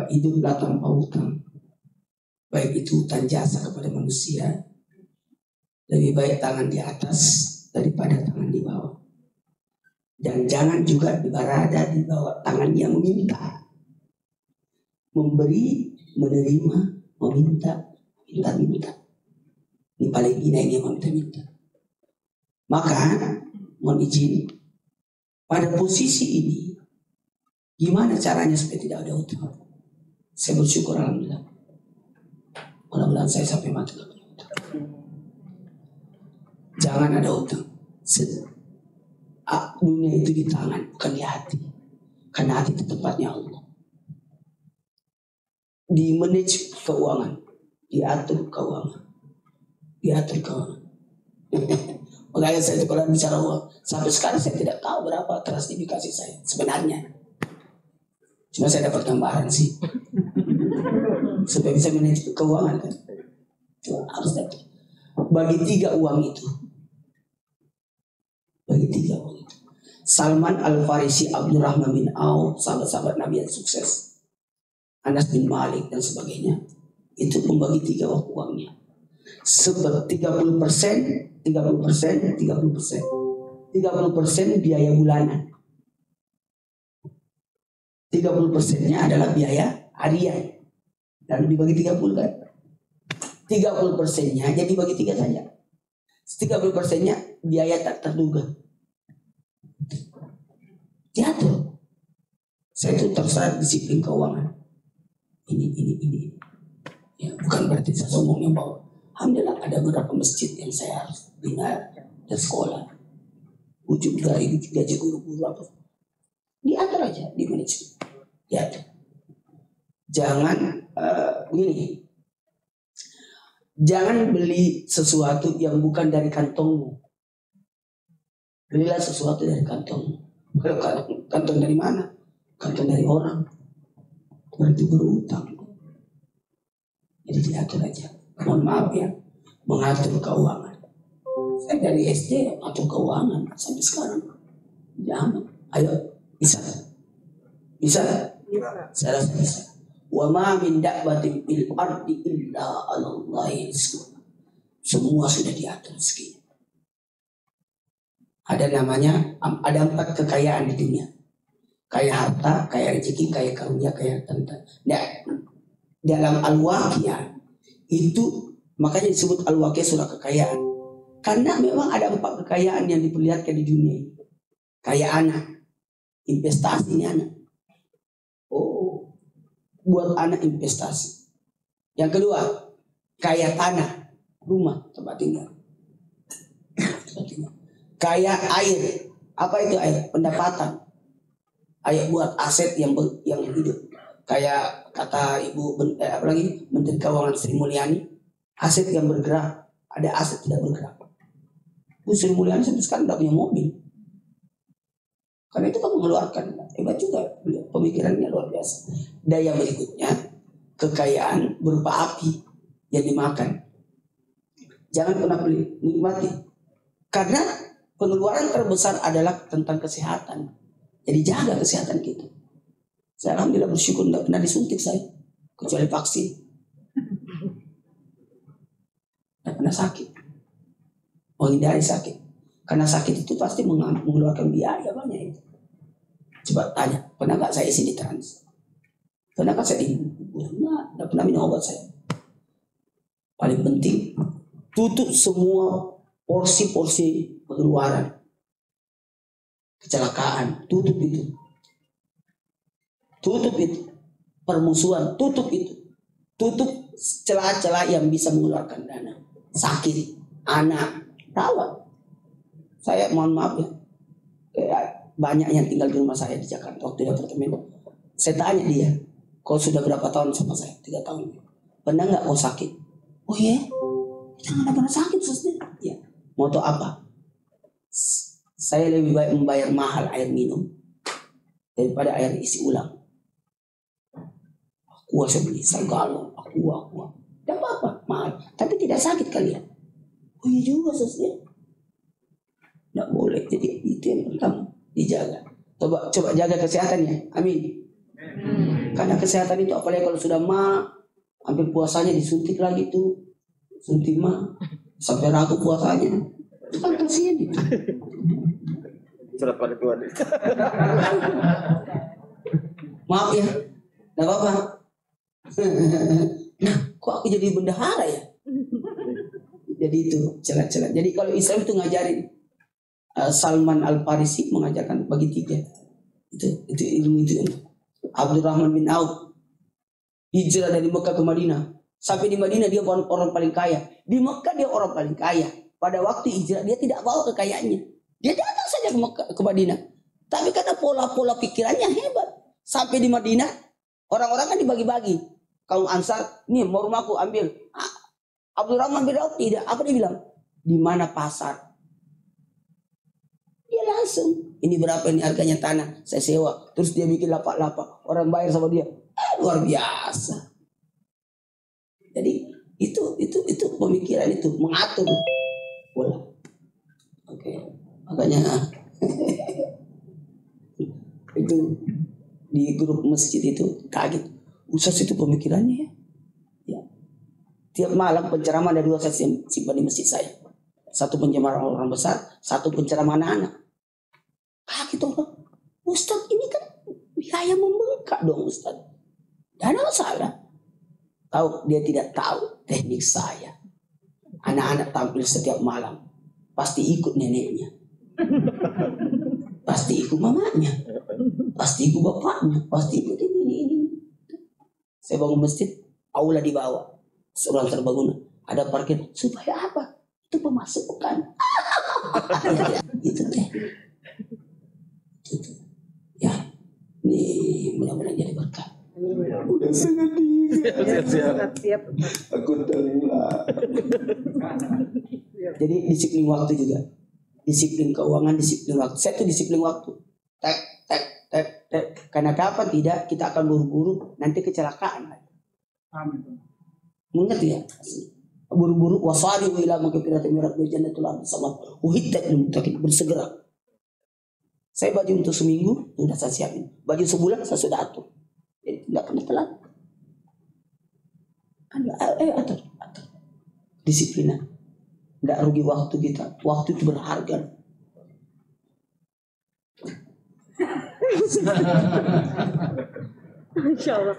Hiduplah tanpa hutang. Baik itu hutang jasa kepada manusia, lebih baik tangan di atas daripada tangan di bawah. Dan jangan juga berada di bawah tangan yang meminta. Memberi, menerima, meminta. Ini paling hina ini yang meminta-minta. Maka, mohon izin, pada posisi ini, gimana caranya supaya tidak ada hutang? Saya bersyukur alhamdulillah. Mudah-mudahan saya sampai mati. Jangan ada hutang. Dunia itu di tangan, bukan di hati. Karena hati itu tempatnya Allah. Di manage keuangan, diatur keuangan. Makanya saya kalau bicara uang, sampai sekarang saya tidak tahu berapa transdikasi saya sebenarnya. Cuma saya dapat gambaran sih. Supaya bisa manage keuangan kan. Cuma harus dapat. Bagi tiga uang itu. Salman Al-Farisi, Abdurrahman bin Auf, sahabat-sahabat Nabi yang sukses, Anas bin Malik dan sebagainya, itu membagi tiga waktu uangnya. 30% biaya bulanan. 30%-nya adalah biaya harian. Lalu dibagi 30 kan. 30%-nya jadi bagi 3 saja. 30%-nya biaya tak terduga. Diatur. Saya itu terserah disiplin keuangan. Ini. Ya, bukan berarti saya sombongnya bahwa alhamdulillah ada beberapa masjid yang saya harus bina dan sekolah. Ujung dari gaji guru-guru apa. Diatur aja di manajemen. Diatur. Jangan begini. Jangan beli sesuatu yang bukan dari kantongmu. Belilah sesuatu dari kantongmu. Kalau kantong dari mana? Kantong dari orang. Berarti berutang. Jadi diatur aja. Mohon maaf ya, mengatur keuangan. Saya dari SD atur keuangan sampai sekarang. Jangan. Ayo, bisa. Saya rasa bisa. Wa ma min da'batin bil ardi illa 'alallahi rizquha. Semua sudah diatur rezekinya. Ada namanya, ada 4 kekayaan di dunia. Kaya harta, kaya rezeki, kaya karunia, kaya harta. Nah, dalam Al-Waqiah itu makanya disebut Al-Waqiah surah kekayaan. Karena memang ada 4 kekayaan yang diperlihatkan di dunia ini. Kaya anak, investasi ini anak. Oh, buat anak investasi. Yang kedua, kaya tanah, rumah, tempat tinggal. Kaya air, apa itu air? Pendapatan. Air buat aset yang hidup. Kayak kata Menteri Keuangan Sri Mulyani, aset yang bergerak, ada aset tidak bergerak. Bu Sri Mulyani sampai sekarang tidak punya mobil. Karena itu kan mengeluarkan, hebat juga pemikirannya luar biasa. Dan yang berikutnya, kekayaan berupa api. yang dimakan. Jangan pernah beli, nikmati. Karena pengeluaran terbesar adalah tentang kesehatan. Jadi jaga kesehatan kita. Saya alhamdulillah bersyukur tidak pernah disuntik saya, kecuali vaksin. Tidak pernah sakit. Menghindari sakit. Karena sakit itu pasti mengeluarkan biaya banyak itu. Coba tanya, pernah nggak saya isi di trans? Pernah nggak saya tidak pernah minum obat saya. Paling penting, tutup semua porsi-porsi pengeluaran. Kecelakaan, tutup itu. Tutup itu. Permusuhan, tutup itu. Tutup celah-celah yang bisa mengeluarkan dana. Sakit, anak, rawat. Saya mohon maaf ya, kayak banyak yang tinggal di rumah saya di Jakarta waktu di apartemen. Saya tanya dia, kau sudah berapa tahun sama saya? 3 tahun. Pernah nggak kau sakit? Oh iya, kita nggak pernah sakit suster. Ya, moto apa? Saya lebih baik membayar mahal air minum daripada air isi ulang. Aqua saya beli, saya galon, aqua. Tidak apa-apa, mahal, tapi tidak sakit kalian. Oh iya juga suster. Tidak boleh, jadi itu yang pertama dijaga. Coba jaga kesehatannya, amin. Karena kesehatan itu apalagi kalau sudah hampir puasanya disuntik lagi tuh, suntik sampai ragu puasanya, itu kan kasihan itu. Surat pada Tuhan. Maaf ya, tidak apa-apa. Nah, kok aku jadi bendahara ya? Jadi itu celah-celah. Jadi kalau Islam itu ngajarin, Salman Al-Farisi mengajarkan bagi 3. Itu ilmu itu. Abdurrahman bin Auf hijrah dari Mekah ke Madinah. Sampai di Madinah dia orang paling kaya. Di Mekah dia orang paling kaya. Pada waktu hijrah dia tidak bawa kekayaannya. Dia datang saja ke Madinah. Tapi karena pola-pola pikirannya hebat. Sampai di Madinah orang-orang kan dibagi-bagi. Kaum Ansar, nih mau rumahku ambil. Abdurrahman bin Auf tidak. Apa dia bilang? Di mana pasar? Dia langsung, ini berapa ini harganya tanah, saya sewa. Terus dia bikin lapak-lapak, orang bayar sama dia. Luar biasa. Jadi itu pemikiran itu mengatur pola. Oke, makanya itu di grup masjid itu kaget. Ustaz itu pemikirannya ya. Ya. Tiap malam penceramah ada 2 saya simpan di masjid saya. Satu penceramah orang besar, satu penceramah anak-anak. Kaget orang. Ustaz ini kan biaya membengkak dong Ustaz. Dan ada masalah. Tahu dia tidak tahu teknik saya. Anak-anak tampil setiap malam. Pasti ikut neneknya. Pasti ikut mamanya. Pasti ikut bapaknya. Pasti ikut ini. Saya bangun masjid, aula di bawah. Seorang terbaguna. Ada parkir. Supaya apa? Itu pemasukan. Itu deh. Itu. Ya. Ini mudah-mudahan jadi berkah. Udah sangat Siap. Aku terima. Jadi disiplin waktu juga. Disiplin keuangan, disiplin waktu. Saya tuh disiplin waktu. Tek. Karena kapan tidak kita akan buru-buru nanti kecelakaan. Mengerti ya? Buru-buru wasari ila magfiratin min rabbil jannatul sama uhiddat lil muttaqin, bersegera. Saya baju untuk seminggu sudah saya siapin. Baju sebulan saya sudah atur. Jadi tidak pernah telat. Atur. Disiplinan. Tidak rugi waktu kita. Waktu itu berharga. Masya Allah.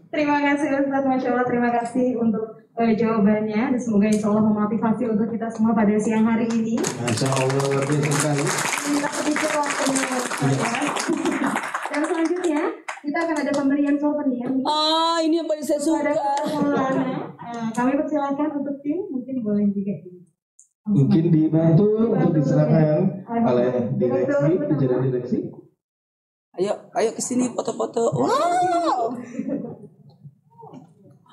Terima kasih Ustaz, Masya Allah, terima kasih untuk jawabannya. Dan semoga insya Allah memotivasi untuk kita semua pada siang hari ini. Masya Allah, luar biasa sekali. Kita sedikit waktunya Ustaz ya. Dan selanjutnya kita akan ada pemberian souvenir. Ini yang paling saya suka. Kami persilakan untuk tim, mungkin boleh juga Mungkin dibantu untuk diserahkan oleh direksi, jajaran direksi. Ayo ke sini foto-foto. Wow.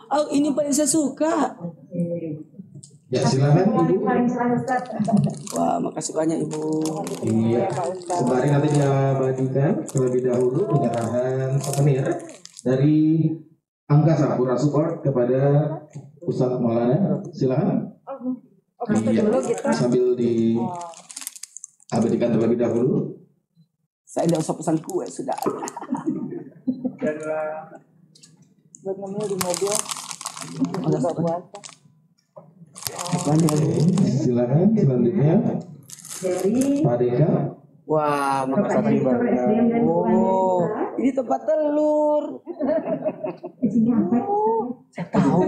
Oh, ini paling saya suka. Ya, silakan Ibu. Paling silakan Ustaz. Wah, makasih banyak Ibu. Iya. Kemarin nanti diabadikan terlebih dahulu penyerahan souvenir dari Angkasa Pura Support kepada Ustadz Maulana, silakan. Iya, sambil diabadikan terlebih dahulu. Saya tidak usah pesan kue, sudah ada. Buat namanya di mobil. Silakan selanjutnya Dari Pak Deka. Wah, Bapak Direktur SDM dan Keuangan ini tempat telur. Isinya apa? Saya tahu.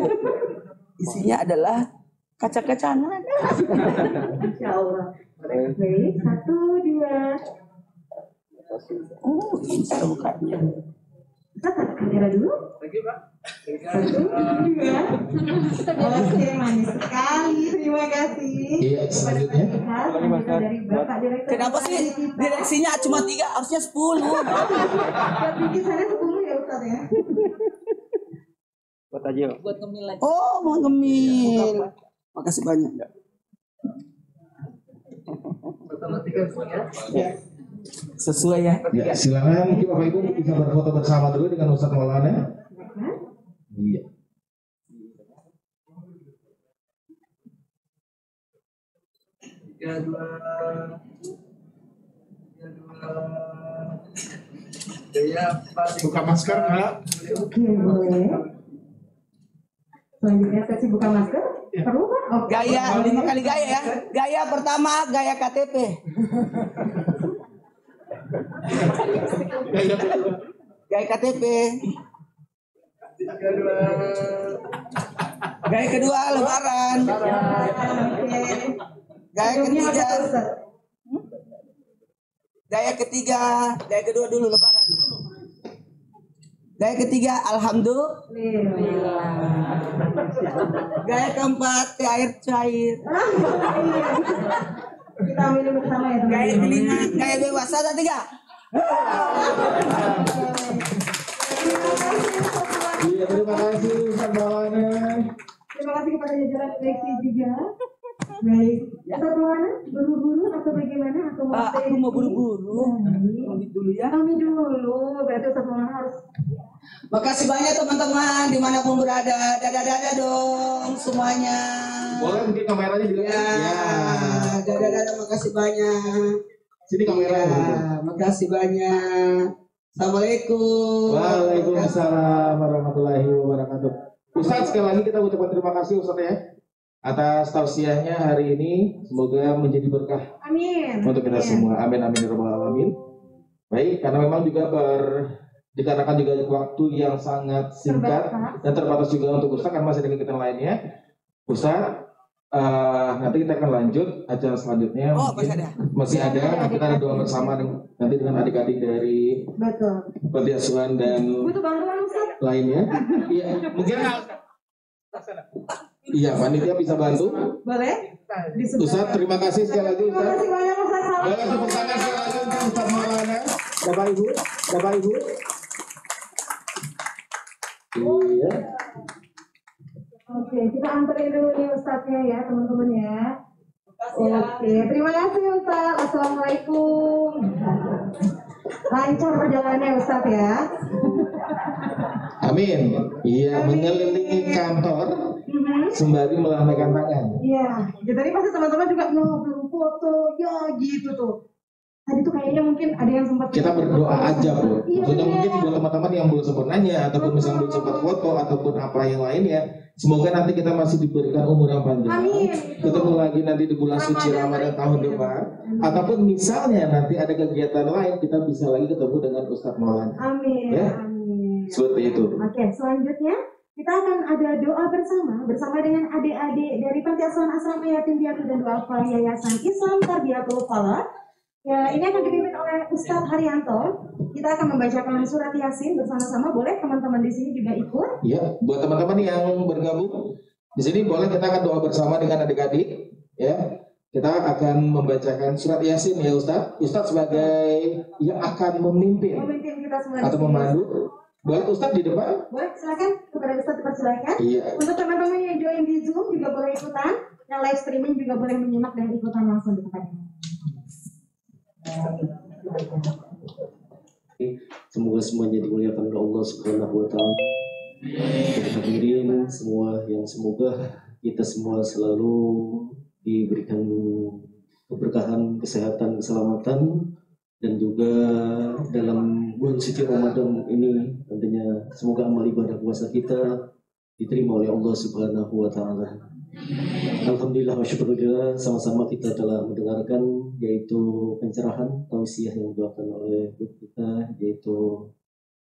Isinya adalah kaca-kacangan. Insya Allah. Baik, 1, 2. Oh, ini cara bukanya. Kita taruh kamera dulu. Lagi Pak. 1, 2. Oke, manis sekali. Terima kasih. Iya, selanjutnya. Dari Bapak Direktur. Kenapa sih direksinya cuma 3, harusnya 10? Yang bikin saya 10 ya Ustaz ya. Buat aja. Buat ngemil lagi. Oh, mau ngemil. Makasih banyak. Ya. Sesuai ya. Ya, silakan mungkin Bapak Ibu bisa berfoto bersama dulu dengan Ustadz Maulana. Iya. Buka masker Kak. Oke, boleh. Selanjutnya sesi buka masker. Perlu kan? Oke. Gaya 5 kali gaya ya. Gaya pertama gaya KTP. Gaya KTP. Gaya kedua lebaran. Oke. Gaya Sebelumnya ketiga. apa tuh, Ustaz? Gaya ketiga. Gaya kedua dulu lebaran. Gaya ketiga alhamdulillah. Gaya keempat air cair. Kita minum bersama ya teman-teman. Gaya kelima gaya bebas. 1, 3. Iya, terima kasih Ustadz Maulana. Terima kasih kepada jajaran seleksi juga. Baik, Ustaz Maulana, buru-buru atau bagaimana? Atau Aku mau buru-buru. Pamit dulu ya. Kami dulu, berarti Ustaz Maulana harus. Makasih banyak teman-teman dimanapun berada. Dadah-dadah dong semuanya. Boleh mungkin kameranya juga. Ya, dadah-dadah makasih banyak. Sini kamera. Ya, makasih banyak. Assalamualaikum. Waalaikumsalam warahmatullahi wabarakatuh. Ustadz, sekali lagi kita ucapkan terima kasih Ustadz ya atas tausiahnya hari ini. Semoga menjadi berkah Amin. untuk kita semua. Amin amin ya rabbal alamin. Baik, karena memang juga dikarenakan juga waktu yang sangat singkat dan terbatas juga untuk Ustadz, kan masih ada kegiatan lainnya. Ustadz, nanti kita akan lanjut acara selanjutnya. Oh, Masih ada. Kita ada doa bersama nanti dengan adik-adik dari Betul. Panti Asuhan dan Butuh bantuan Ustaz? lainnya. Iya, mungkin iya, panitia bisa bantu. Boleh? Ustadz, terima kasih sekali lagi Terima Ustadz. kasih banyak Ustaz. Boleh tepuk tangan sekali lagi untuk Ustadz Maulana. Bapak Ibu, Bapak Ibu. Iya. Oke, kita anterin dulu nih Ustaznya ya teman-teman ya. Oke, terima kasih Ustaz. Assalamualaikum. Lancar perjalanannya Ustaz ya. Amin. Iya, mengelilingi kantor sembari melambaikan tangan. Iya, ya, tadi pasti teman-teman juga belum foto, ya gitu tuh. Tadi tuh kayaknya mungkin ada yang sempat Kita berdoa aja, Bu. Iya, Maksudnya bener. mungkin buat teman-teman yang belum sempat nanya ataupun misalnya belum sempat foto ataupun apa yang lainnya, semoga nanti kita masih diberikan umur yang panjang. Amin. Ketemu lagi nanti di bulan suci Ramadan tahun depan. Ataupun misalnya nanti ada kegiatan lain, kita bisa lagi ketemu dengan Ustadz Maulana. Amin. Ya. Amin. Seperti itu. Oke, selanjutnya kita akan ada doa bersama dengan adik-adik dari Panti Asuhan Asrama Yatim Piatu dan Duafa Yayasan Islam Tarbiyatul Falah. Ya, ini akan dipimpin oleh Ustadz Haryanto. Kita akan membacakan surat Yasin bersama-sama. Boleh teman-teman di sini juga ikut? Ya, buat teman-teman yang bergabung di sini boleh kita akan doa bersama dengan adik-adik. Ya, kita akan membacakan surat Yasin ya Ustadz. Ustadz sebagai yang akan memimpin Memimpin kita semua. atau di sini. memandu. Boleh Ustadz di depan? Boleh, silakan kepada Ustadz dipersilakan. Iya. Untuk teman-teman yang join di Zoom juga boleh ikutan. Yang live streaming juga boleh menyimak dan ikutan langsung di tempat ini. Semoga semuanya dimuliakan oleh Allah Subhanahu wa taala. Hadirin semua yang semoga kita semua selalu diberikan keberkahan, kesehatan, keselamatan, dan juga dalam bulan suci Ramadan ini tentunya semoga amal ibadah puasa kita diterima oleh Allah Subhanahu wa taala. Alhamdulillah wa syukurillah, sama-sama kita telah mendengarkan yaitu pencerahan tausiah yang dibawakan oleh guru kita yaitu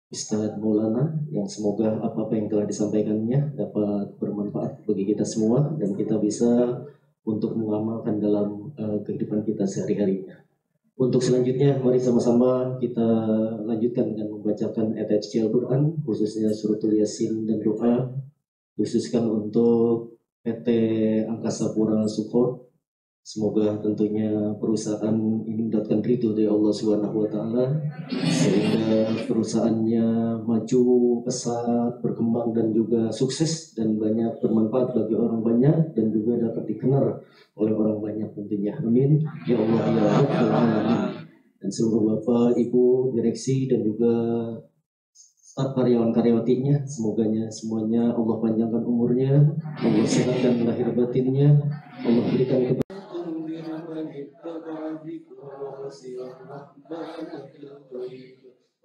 Ustadz Maulana, yang semoga apa-apa yang telah disampaikannya dapat bermanfaat bagi kita semua dan kita bisa untuk mengamalkan dalam kehidupan kita sehari-harinya. Untuk selanjutnya, mari sama-sama kita lanjutkan dengan membacakan ayat suci Al-Quran, khususnya suratul Yasin dan doa, khususkan untuk PT Angkasa Pura Support. Semoga tentunya perusahaan ini mendapatkan ridho dari Allah Subhanahu wa taala sehingga perusahaannya maju, pesat, berkembang dan juga sukses dan banyak bermanfaat bagi orang banyak dan juga dapat dikenal oleh orang banyak tentunya. Amin. Ya Allah ya Rabbal alamin. Dan seluruh Bapak, Ibu, direksi dan juga staf karyawan-karyawatinya, semuanya Allah panjangkan umurnya, Allah sehatkan lahir batinnya, Allah berikan keberkahan.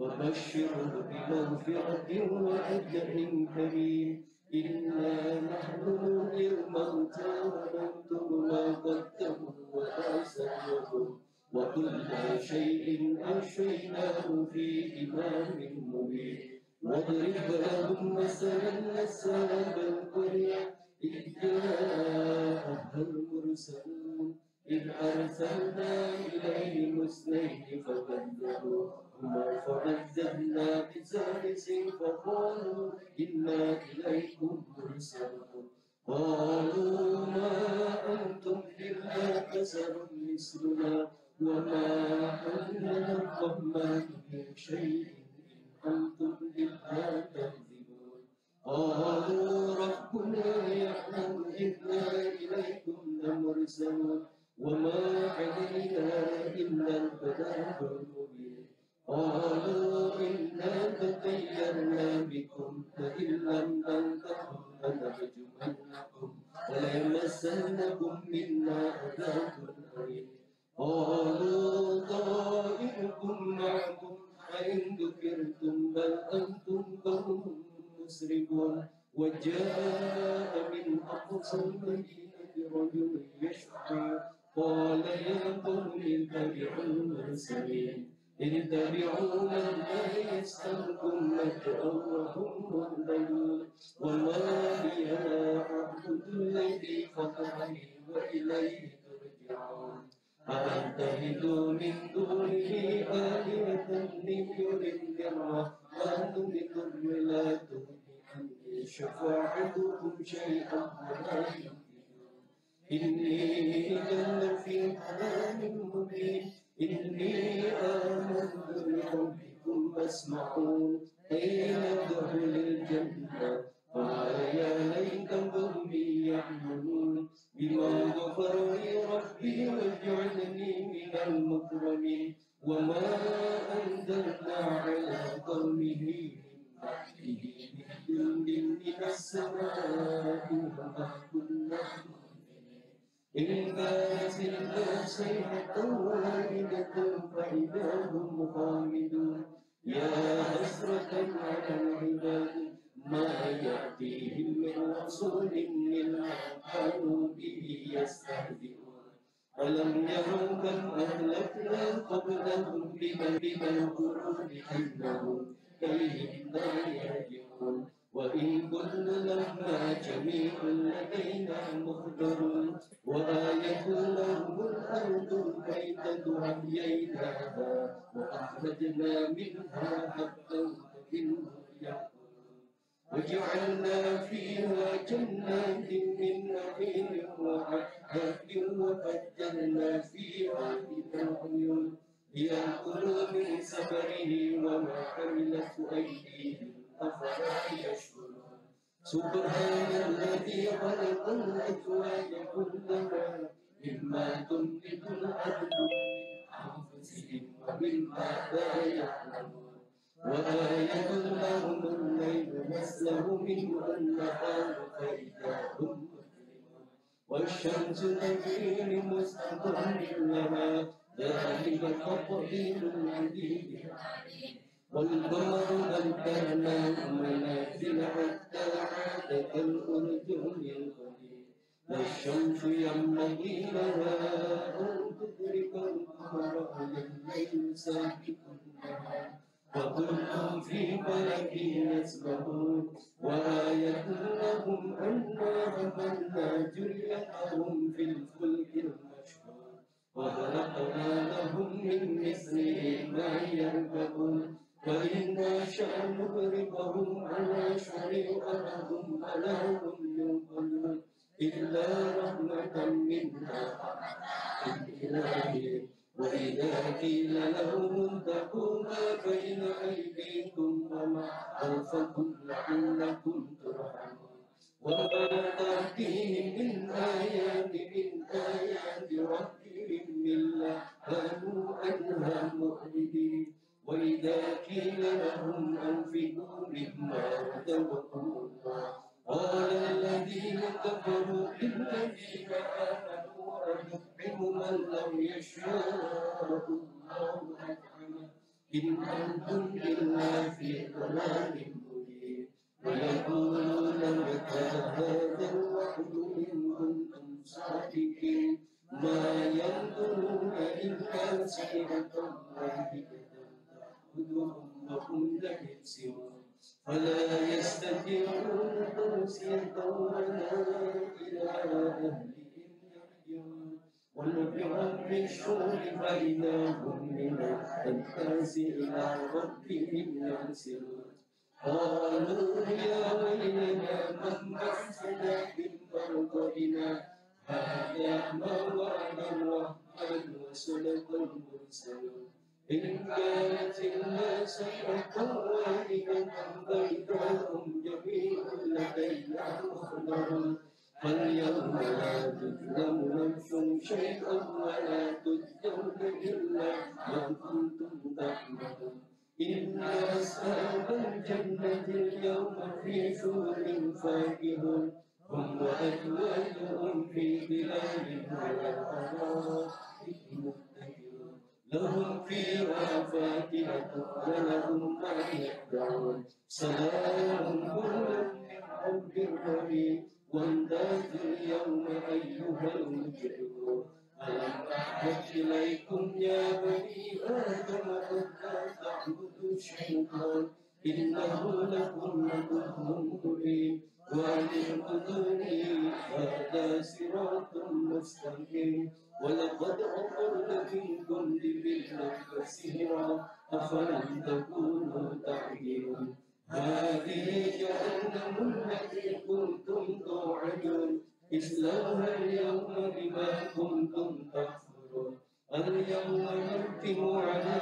وبشره بمغفرة وأجر كريم إنا نحن نحيي الموتى ونكتب ما قدموا وآثارهم وكل شيء أحصيناه في إمام مبين واضرب لهم مثلا أصحاب القرية إذ جاءها المرسلون إذ أرسلنا إليهم اثنين فكذبوهما فعززنا بثالث فقالوا إنا إليكم مرسلون قالوا ما أنتم إلا بشر مثلنا وما أنزل الرحمن من شيء إن أنتم إلا تكذبون قالوا ربنا يعلم إنا إليكم لمرسلون وما علينا إلا البلاغ المبين قالوا إنا تطيرنا بكم فإن لم تنتهوا لنرجمنكم وليمسنكم منا عذاب أليم قالوا طائركم معكم أئن ذكرتم بل أنتم قوم مسرفون وجاء من أقصى المدينة رجل يشفع قال يا قوم اتبعوا المرسلين اتبعوا من لا يسألكم متعا وهم مهتدون وما لي لا أعبد الذي فطرني وإليه ترجعون أأتخذ من دونه آلهة إن يردني الرحمن بضر لا تغني عني شفاعتهم شيئا ولا ينقذون إني إذا لفي ضلال مبين إني آمنت بربكم فاسمعون حين دخل الجنة قال يا ليت قومي يعلمون بما غفر لي ربي وجعلني من المكرمين وما أنزلنا على قومه من بعده من جند من السماء وما كنا إن كانت إلا صيحة واحدة فإذا هم خامدون يا حسرة على العباد ما يأتيهم من رسول إلا كانوا به يستهزئون ألم يروا كم أهلكنا قبلهم من القرون أنهم إليهم لا يرجعون وإن كل لما جميع لدينا مهدرون وآية لهم الأرض الميتة أحييناها وأخرجنا منها حبا فمنه يأكلون وجعلنا فيها جنات من نخيل وعنب وفجرنا فيها من العيون ليأكلوا من ثمره وما عملت أيديهم أفلا يشكرون سبحان الذي خلق الأزواج كلها مما تنبت الأرض من أنفسهم ومما لا يعلمون وآية لهم الليل أسلم منه النهار فإذا هم مسلمون والشمس تجري لمستقر لها ذلك تقدير العزيز العليم والقمر قدرناه منازل حتى عاد كالأرجل القديم والشمس ينبغي لها أن تدرك القمر الليل سابق النهار وكل في فلك يسبحون وآية لهم أنا حملنا ذريتهم في الفلك المشحون وخلقنا لهم من مثله ما يركبون وإن نشأ نغرقهم على شريعتهم ولا هم ينقلون إلا رحمة منا إلهي وإذا قيل لهم اتقوا ما بين أيديكم وما خلفكم لعلكم ترحمون وما تأتيهم من آيات ربهم إلا كانوا عنها معرضين وإذا قيل لهم أنفقوا مما رزقكم الله قال الذين كفروا للذين آمنوا أنطعم من لم يشاء الله أطعمه إن أنتم إلا في ضلال مبين ويقولون متى هذا الوعد إن كنتم صادقين ما ينظرون إلا سيرة الله تأخذهم وهم لا يبصرون فلا يستطيعون توصية ولا إلى أهلهم يرجعون ونفعهم بالشور فإذا هم من الأنفاس إلى ربهم ينسلون قالوا يا ويلنا من بعثنا من مرقدنا هذا ما وعد الرحمن وصدق المرسلون إن كانت إلا صيحة واحدة بينهم جميعا لدينا محضرون فاليوم لا تظلم نفس شيئا ولا تجزون إلا ما كنتم تعملون إن أصحاب الجنة اليوم في شغل فاكهون هم وأزواجهم في ظلال على الأرائك متكئون لهم فيها فاكهة ولهم ما يدعون سلام قولا من رب رحيم وامتازوا اليوم أيها المجرمون ألم أعهد إليكم يا بني آدم ألا تعبدوا الشيطان إنه لكم عدو مبين وأن اعبدوني هذا صراط مستقيم ولقد أضل منكم جبلا كثيرا أفلم تكونوا تعقلون هذه جهنم التي كنتم توعدون اصلوها اليوم بما كنتم تكفرون اليوم نختم على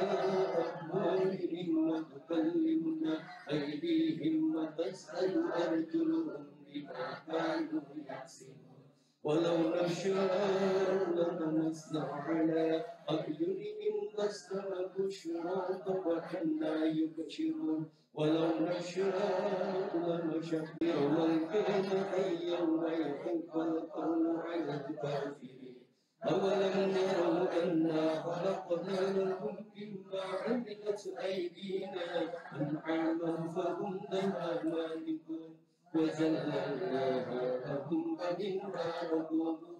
أفواههم وتكلمنا أيديهم وتسأل أرجلهم بما كانوا يكسبون ولو نشاء لطمسنا على أعينهم فاستبقوا الشراط فأنى يبشرون ولو نشاء لمشقنا من كان حيا ويحق القول على الكافرين أولم يروا أنا خلقنا لهم مما عملت أيدينا أنعاما فهم لها مالكون وذللناها لهم فمنها ركوبهم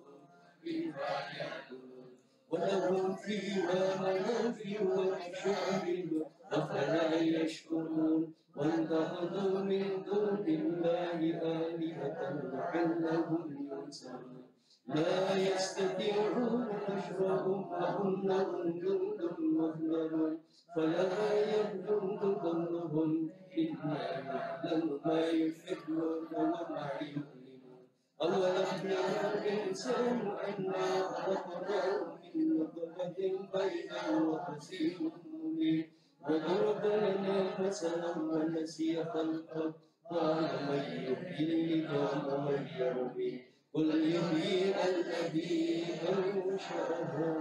فيها يأكلون ولهم فيها منافع ومشارب أفلا يشكرون واتخذوا من دون الله آلهة لعلهم ينصرون لا يستطيعون نشرهم وهم لهم جند مهزلون فلا يحزنك قولهم إنا نعلم ما يسرون وما يعلنون أولم يرى الإنسان أنا خلقناه من نطفة بيضاء وخصيب مبين وضرب لنا مثلا ونسي خلقه قال من يحيي العظام وهي رميم قل يحيي الذي أنشأها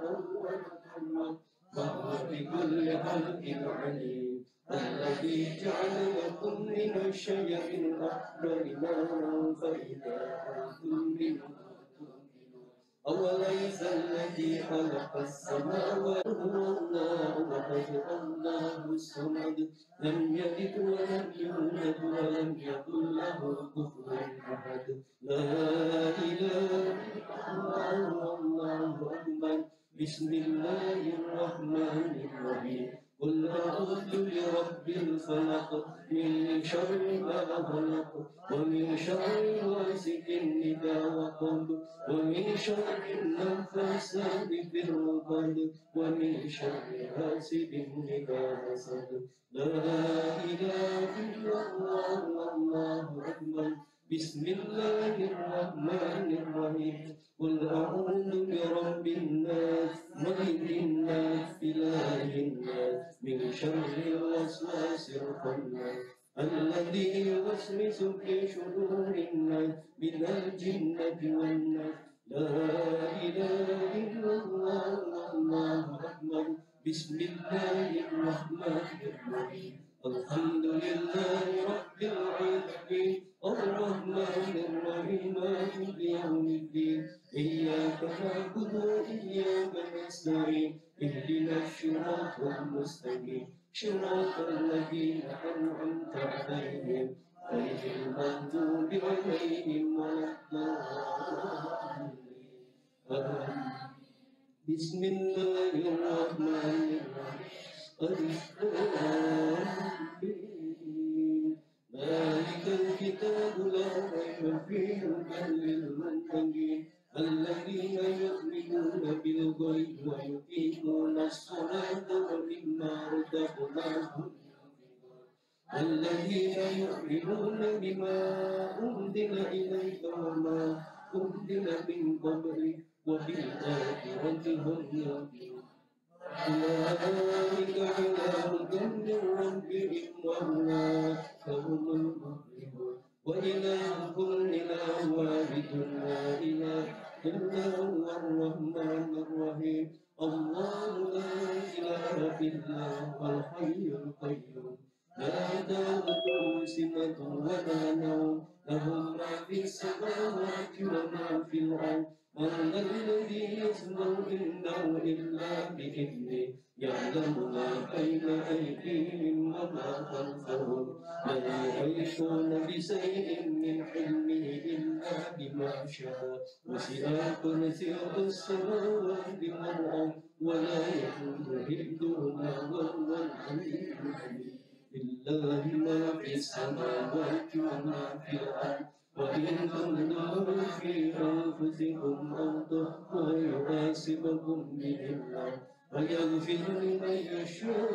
أول مرة وهو بكل خلق عليم الذي جعل لكم من الشجر الأخضر نارا فإذا أنتم منه توقدون أوليس الذي خلق السماوات والأرض أحد الله الصمد لم يلد ولم يولد ولم يكن له كفوا أحد لا إله إلا الله والله أكبر بسم الله الرحمن الرحيم قل أعوذ برب الفلق من شر ما خلق ومن شر غاسق إذا وقب ومن شر النفاثات في العقد ومن شر حاسد إذا حسد لا إله إلا الله والله أكبر بسم الله الرحمن الرحيم قل أعوذ برب الناس ملك الناس إله الناس من شر الوسواس الخناس الذي يوسوس في صدور الناس من الجنة والناس لا إله إلا الله والله أكبر بسم الله الرحمن الرحيم الحمد لله رب العالمين الرحمن الرحيم مالك يوم الدين إياك نعبد وإياك نستعين اهدنا الصراط المستقيم صراط الذين أنعمت عليهم غير المغضوب عليهم ولا الضالين بسم الله الرحمن الرحيم ذلك الكتاب لا ريب فيه هدى للمتقين الذين يؤمنون بالغيب ويقيمون الصلاة ومما رزقناهم الذين يؤمنون بما أنزل إليك وما أنزل من قبلك وبالآخرة هم يوقنون أولئك على هدى من ربهم وأولئك هم المفلحون وإلهكم إله واحد لا إله إلا هو الرحمن الرحيم الله لا إله إلا هو الحي القيوم لا تأخذه سنة ولا نوم له ما في السماوات وما في الأرض من الذي يسمع عنده إلا بإذنه يعلم ما بين أيديهم وما خلفهم لا يحيطون بشيء من علمه إلا بما شاء وسع كرسيه السماوات والأرض ولا يئوده حفظهما وهو العلي العظيم لله ما في السماوات وما في الأرض وإن تبدوا في أنفسكم أو تخفوا يحاسبكم به الله ويغفر لمن يشاء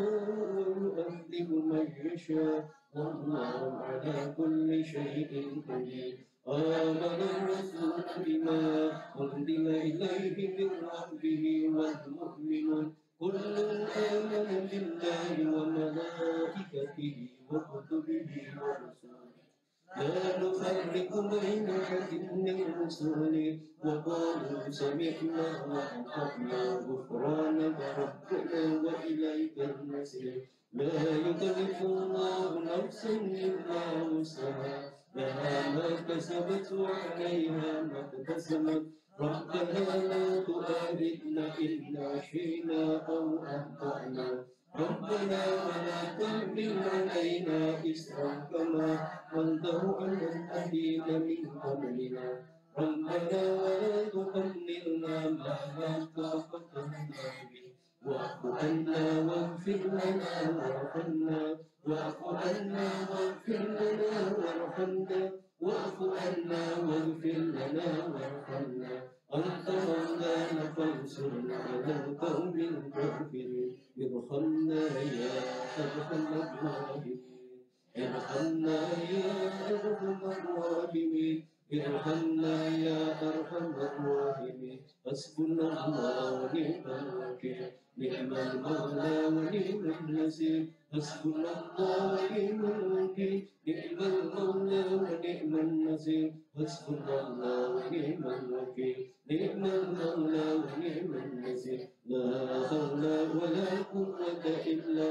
ويؤذب من يشاء والله على كل شيء قدير آمن الرسول بما أنزل إليه من ربه والمؤمنون كل آمن بالله وملائكته وكتبه ورسله لا نفرق بين أحد من رسله وقالوا سمعنا وأطعنا غفرانك ربنا وإليك المصير لا يكلف الله نفسا إلا وسعها لها ما كسبت وعليها ما اكتسبت ربنا لا تؤاخذنا إن نسينا أو أخطأنا ربنا ولا تحمل علينا إصرا كما حملته على الذين من قبلنا ربنا ولا تحملنا ما لا طاقة لنا به واعف عنا واغفر لنا وارحمنا واعف عنا واغفر لنا وارحمنا واعف عنا واغفر لنا وارحمنا أنت مولانا فانصرنا على القوم الكافرين ارحمنا يا أرحم الراحمين ارحمنا يا أرحم الراحمين ارحمنا يا أرحم الراحمين حسبنا الله ونعم الوكيل نعم المولى ونعم النصير حسبنا الله ونعم الوكيل نعم المولى ونعم النصير حسبنا الله ونعم الوكيل نعم المولى ونعم النصير لا حول ولا قوة إلا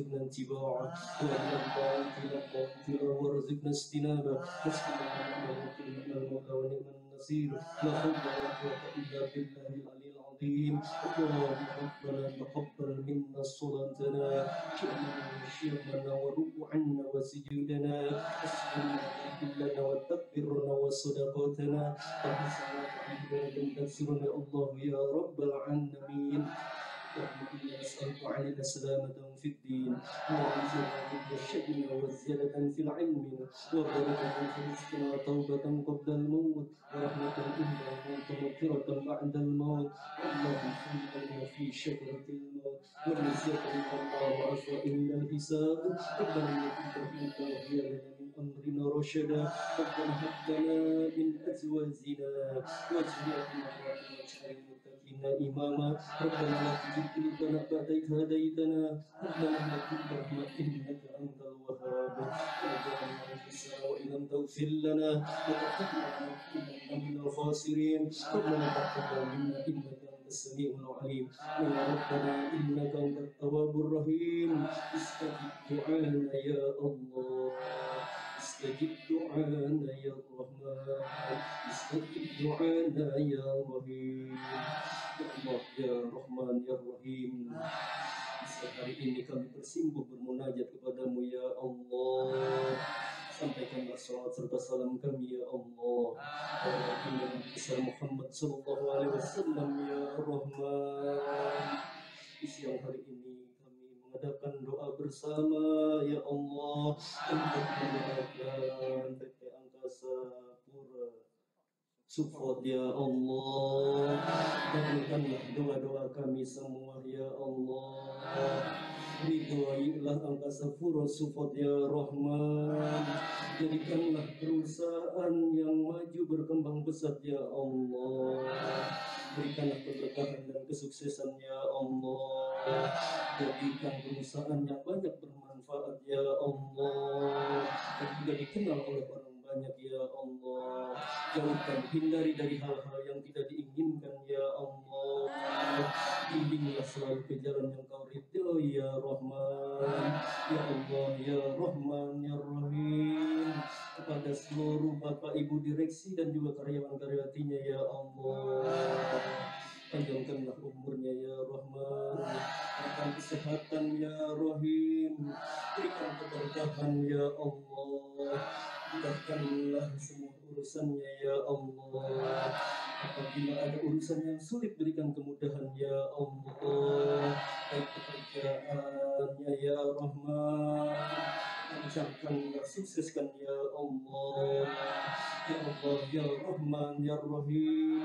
وارزقنا اتباعه وارزقنا اجتنابه حسبنا المولى ونعم النصير لا حول ولا قوة إلا بالله العلي العظيم اللهم ربنا تقبل منا صلاتنا شيمنا وركوعنا وسجودنا لنا وتكبرنا وصدقاتنا وتكسرنا الله يا رب العالمين. اللهم نسألك عن السلامة في الدين وعافية في الشأن وزيادة في العلم وبركة في رزقنا وتوبة قبل الموت ورحمة عند الموت ومغفرة بعد الموت اللهم صل في شجرة الموت ونزية الله وعفو إلا الحساب ربنا إنك أنت وهي لنا من أمرنا رشدا ربنا هب لنا من أزواجنا وذرياتنا قرة أعين المتقين إماما ربنا لا تزغ قلوبنا بعد إذ هديتنا هب لنا من لدنك رحمة إنك أنت الوهاب ربنا وإن لم تغفر لنا وترحمنا لنكونن من الخاسرين ربنا تقبل منا إنك أنت السميع العليم يا ربنا إنك أنت التواب الرحيم استجب دعانا يا الله استجب دعانا يا الرحمن استجب دعانا يا رحيم يا Allah ya Rahman ya Rahim. Hari ini kami bersimpuh bermunajat kepadamu ya Allah. Sampaikanlah salawat serta salam kami ya Allah kepada Nabi besar Muhammad sallallahu alaihi wasallam ya Rahman. Di siang hari ini kami mengadakan doa bersama ya Allah untuk mendoakan PT Angkasa Pura Support ya Allah. Kabulkanlah doa-doa kami semua ya Allah. Ridhoilah Angkasa Pura Support ya Rahman. Jadikanlah perusahaan yang maju berkembang pesat ya Allah. Berikanlah keberkahan dan kesuksesan ya Allah. Jadikan perusahaan yang banyak bermanfaat ya Allah. Dan juga dikenal oleh orang banyak ya Allah. Jauhkan, hindari dari hal-hal yang tidak diinginkan ya Allah. Bimbinglah selalu ke jalan yang kau ridhoi ya Rahman. Ya Allah ya Rahman ya Rahim. Kepada seluruh Bapak Ibu direksi dan juga karyawan-karyawatinya ya Allah. Panjangkanlah umurnya ya Rahman. Berikan kesehatan ya Rahim. Berikan keberkahan ya Allah. Mudahkanlah semua urusannya ya Allah. Apabila ada urusan yang sulit, berikan kemudahan ya Allah. Baik pekerjaannya ya Rahman. Lancarkanlah, sukseskan ya Allah. Ya Allah ya Rahman ya Rahim.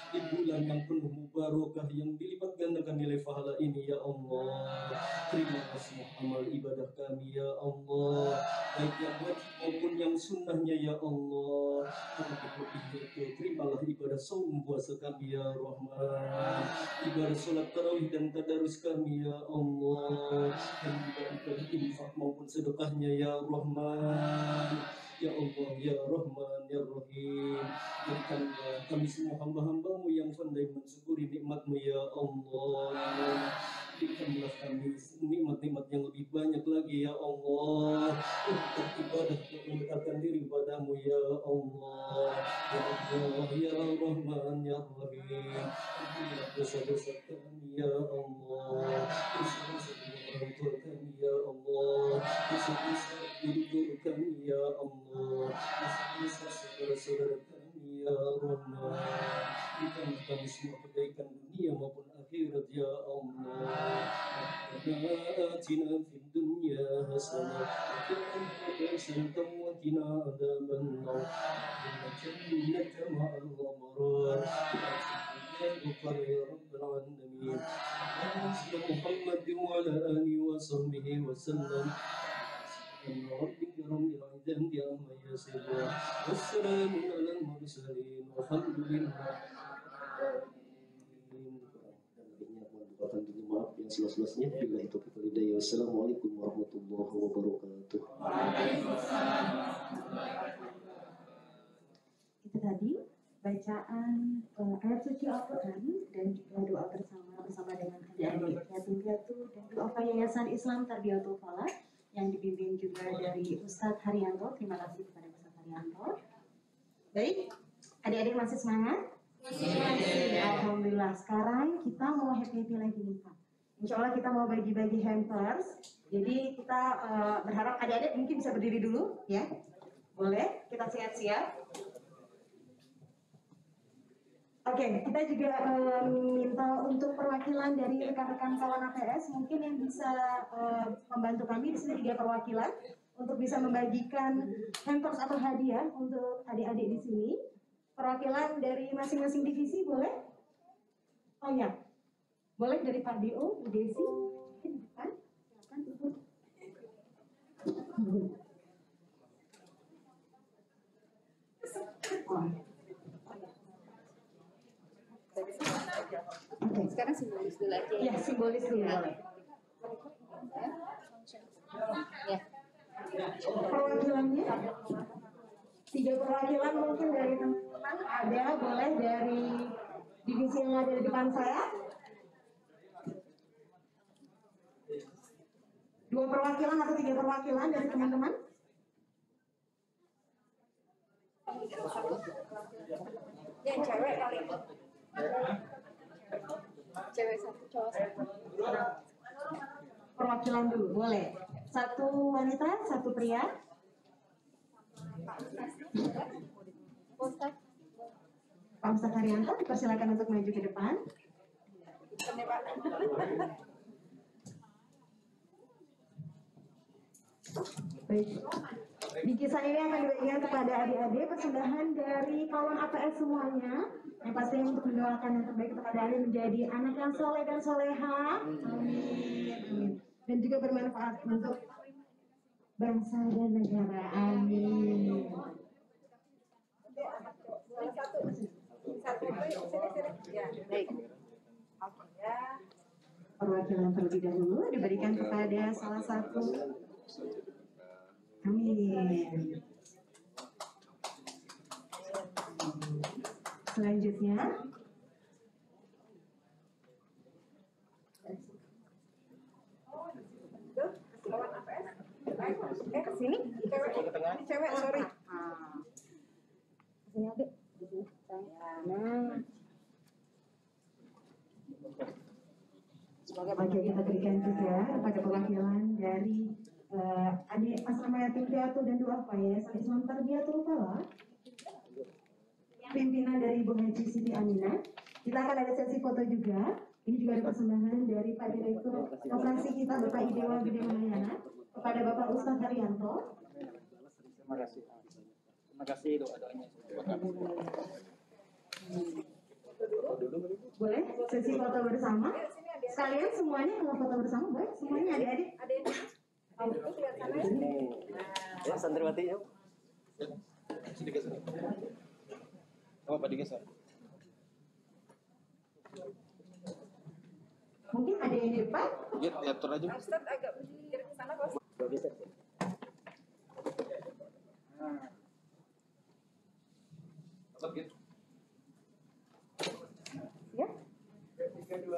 Di bulan yang penuh mubarakah yang dilipat gandakan nilai pahala ini ya Allah. Terimalah semua amal ibadah kami ya Allah, baik yang wajib maupun yang sunnahnya ya Allah. Terlebih itu terimalah ibadah saum puasa kami ya Rahman, ibadah sholat tarawih dan tadarus kami ya Allah, dan juga ibadah infak maupun sedekahnya ya Rahman. Ya Allah, Ya Rahman, Ya Rahim. Jadikanlah kami semua hamba-hambamu yang pandai mensyukuri nikmat-Mu ya Allah. Berikanlah kami nikmat-nikmat yang lebih banyak lagi ya Allah, untuk ibadah mendekatkan diri padamu ya Allah. Ya Allah, Ya Rahman, Ya Rahim. Ampunilah dosa-dosa kami ya Allah, dosa-dosa orang tua kami ya Allah, dosa-dosa guru-guru kami ya Allah, dosa-dosa saudara-saudara kami ya Rahman. Berikanlah kami semua kebaikan dunia maupun akhirat ya Allah. Rabbana atina fid dunya hasanah wa fil akhirati hasanah wa qina adzaban nar. Inna jannata ma'al abrar. Ghafar ya rabbal alamin. Muhammad wa ala alihi wa sahbihi wa sallam. ربك رب العزة عما يصفون والسلام على المرسلين والحمد لله. Bahkan dulu maaf yang seluas-luasnya. Bila itu kita lidai. Wassalamualaikum warahmatullahi wabarakatuh. Itu tadi bacaan ayat suci Al-Quran dan juga doa bersama dengan adik-adik yatim piatu dan doa Yayasan Islam Tarbiyatul Falah yang dipimpin juga dari Ustadz Haryanto. Terima kasih kepada Ustadz Haryanto. Baik, adik-adik masih semangat? Alhamdulillah. Sekarang kita mau happy lagi nih Pak. Insya Allah kita mau bagi-bagi hampers. Jadi kita berharap adik-adik mungkin bisa berdiri dulu ya. Boleh? Kita siap-siap. Oke, kita juga minta untuk perwakilan dari rekan-rekan kawan APS mungkin yang bisa membantu kami di sini 3 perwakilan untuk bisa membagikan hampers atau hadiah untuk adik-adik di sini. Perwakilan dari masing-masing divisi boleh? Oh ya, boleh dari Pak Dio, Bu Desi, di depan, silakan Ibu. Oke, sekarang simbolis dulu aja. Ya, simbolis dulu boleh. Ya. Perwakilannya 3 perwakilan mungkin dari teman-teman ada, boleh dari divisi yang ada di depan saya. 2 perwakilan atau 3 perwakilan dari teman-teman. Yang cewek kali ini. Cewek 1, cowok 1. Perwakilan dulu, boleh. 1 wanita, 1 pria. Pak Ustadz Haryanto, dipersilakan untuk maju ke depan. Baik. Bingkisan ini akan dibagikan kepada adik-adik persembahan dari kawan APS semuanya. Yang pastinya untuk mendoakan yang terbaik kepada adik menjadi anak yang soleh dan soleha. Amin. Dan juga bermanfaat untuk bangsa dan negara. Amin. Perwakilan terlebih dahulu diberikan kepada salah satu. Amin. Selanjutnya Kesini? Cewek, sorry. Kesini adik. Nah. Oke, kita berikan juga kepada perwakilan dari adik asrama yatim piatu dan duafa Yayasan Islam Tarbiyatul Falah, pimpinan dari Ibu Haji Siti Aminah. Kita akan ada sesi foto juga. Ini juga ada persembahan dari Pak Direktur Operasi kita Bapak Idewa Gede Mahayana kepada Bapak Ustadz Haryanto. Terima kasih. Terima kasih doa-doanya. Boleh sesi foto bersama? Sekalian semuanya kalau foto bersama boleh? Semuanya adik-adik? Ya, santriwati yuk. Sedikit. Oh, Pak digeser. Mungkin ada yang di depan? Ya, atur aja. Ustaz agak bergeser ke sana, Bos. Geser. Apa gitu? Ya. 3, 2.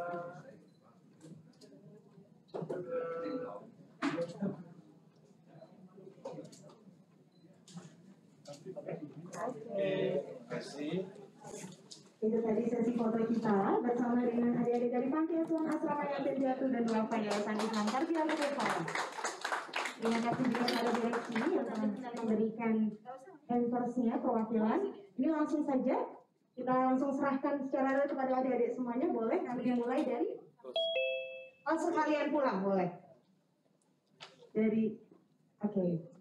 Terima kasih. Itu tadi sesi foto kita bersama dengan adik-adik dari Panti Asuhan Asrama Yatim Piatu dan Duafa Yayasan Islam Tarbiyatul Falah. Terima kasih juga kepada direksi yang telah memberikan hampersnya perwakilan. Ini langsung saja kita langsung serahkan secara real kepada adik-adik semuanya. Boleh kami dimulai dari langsung kalian pulang boleh dari oke.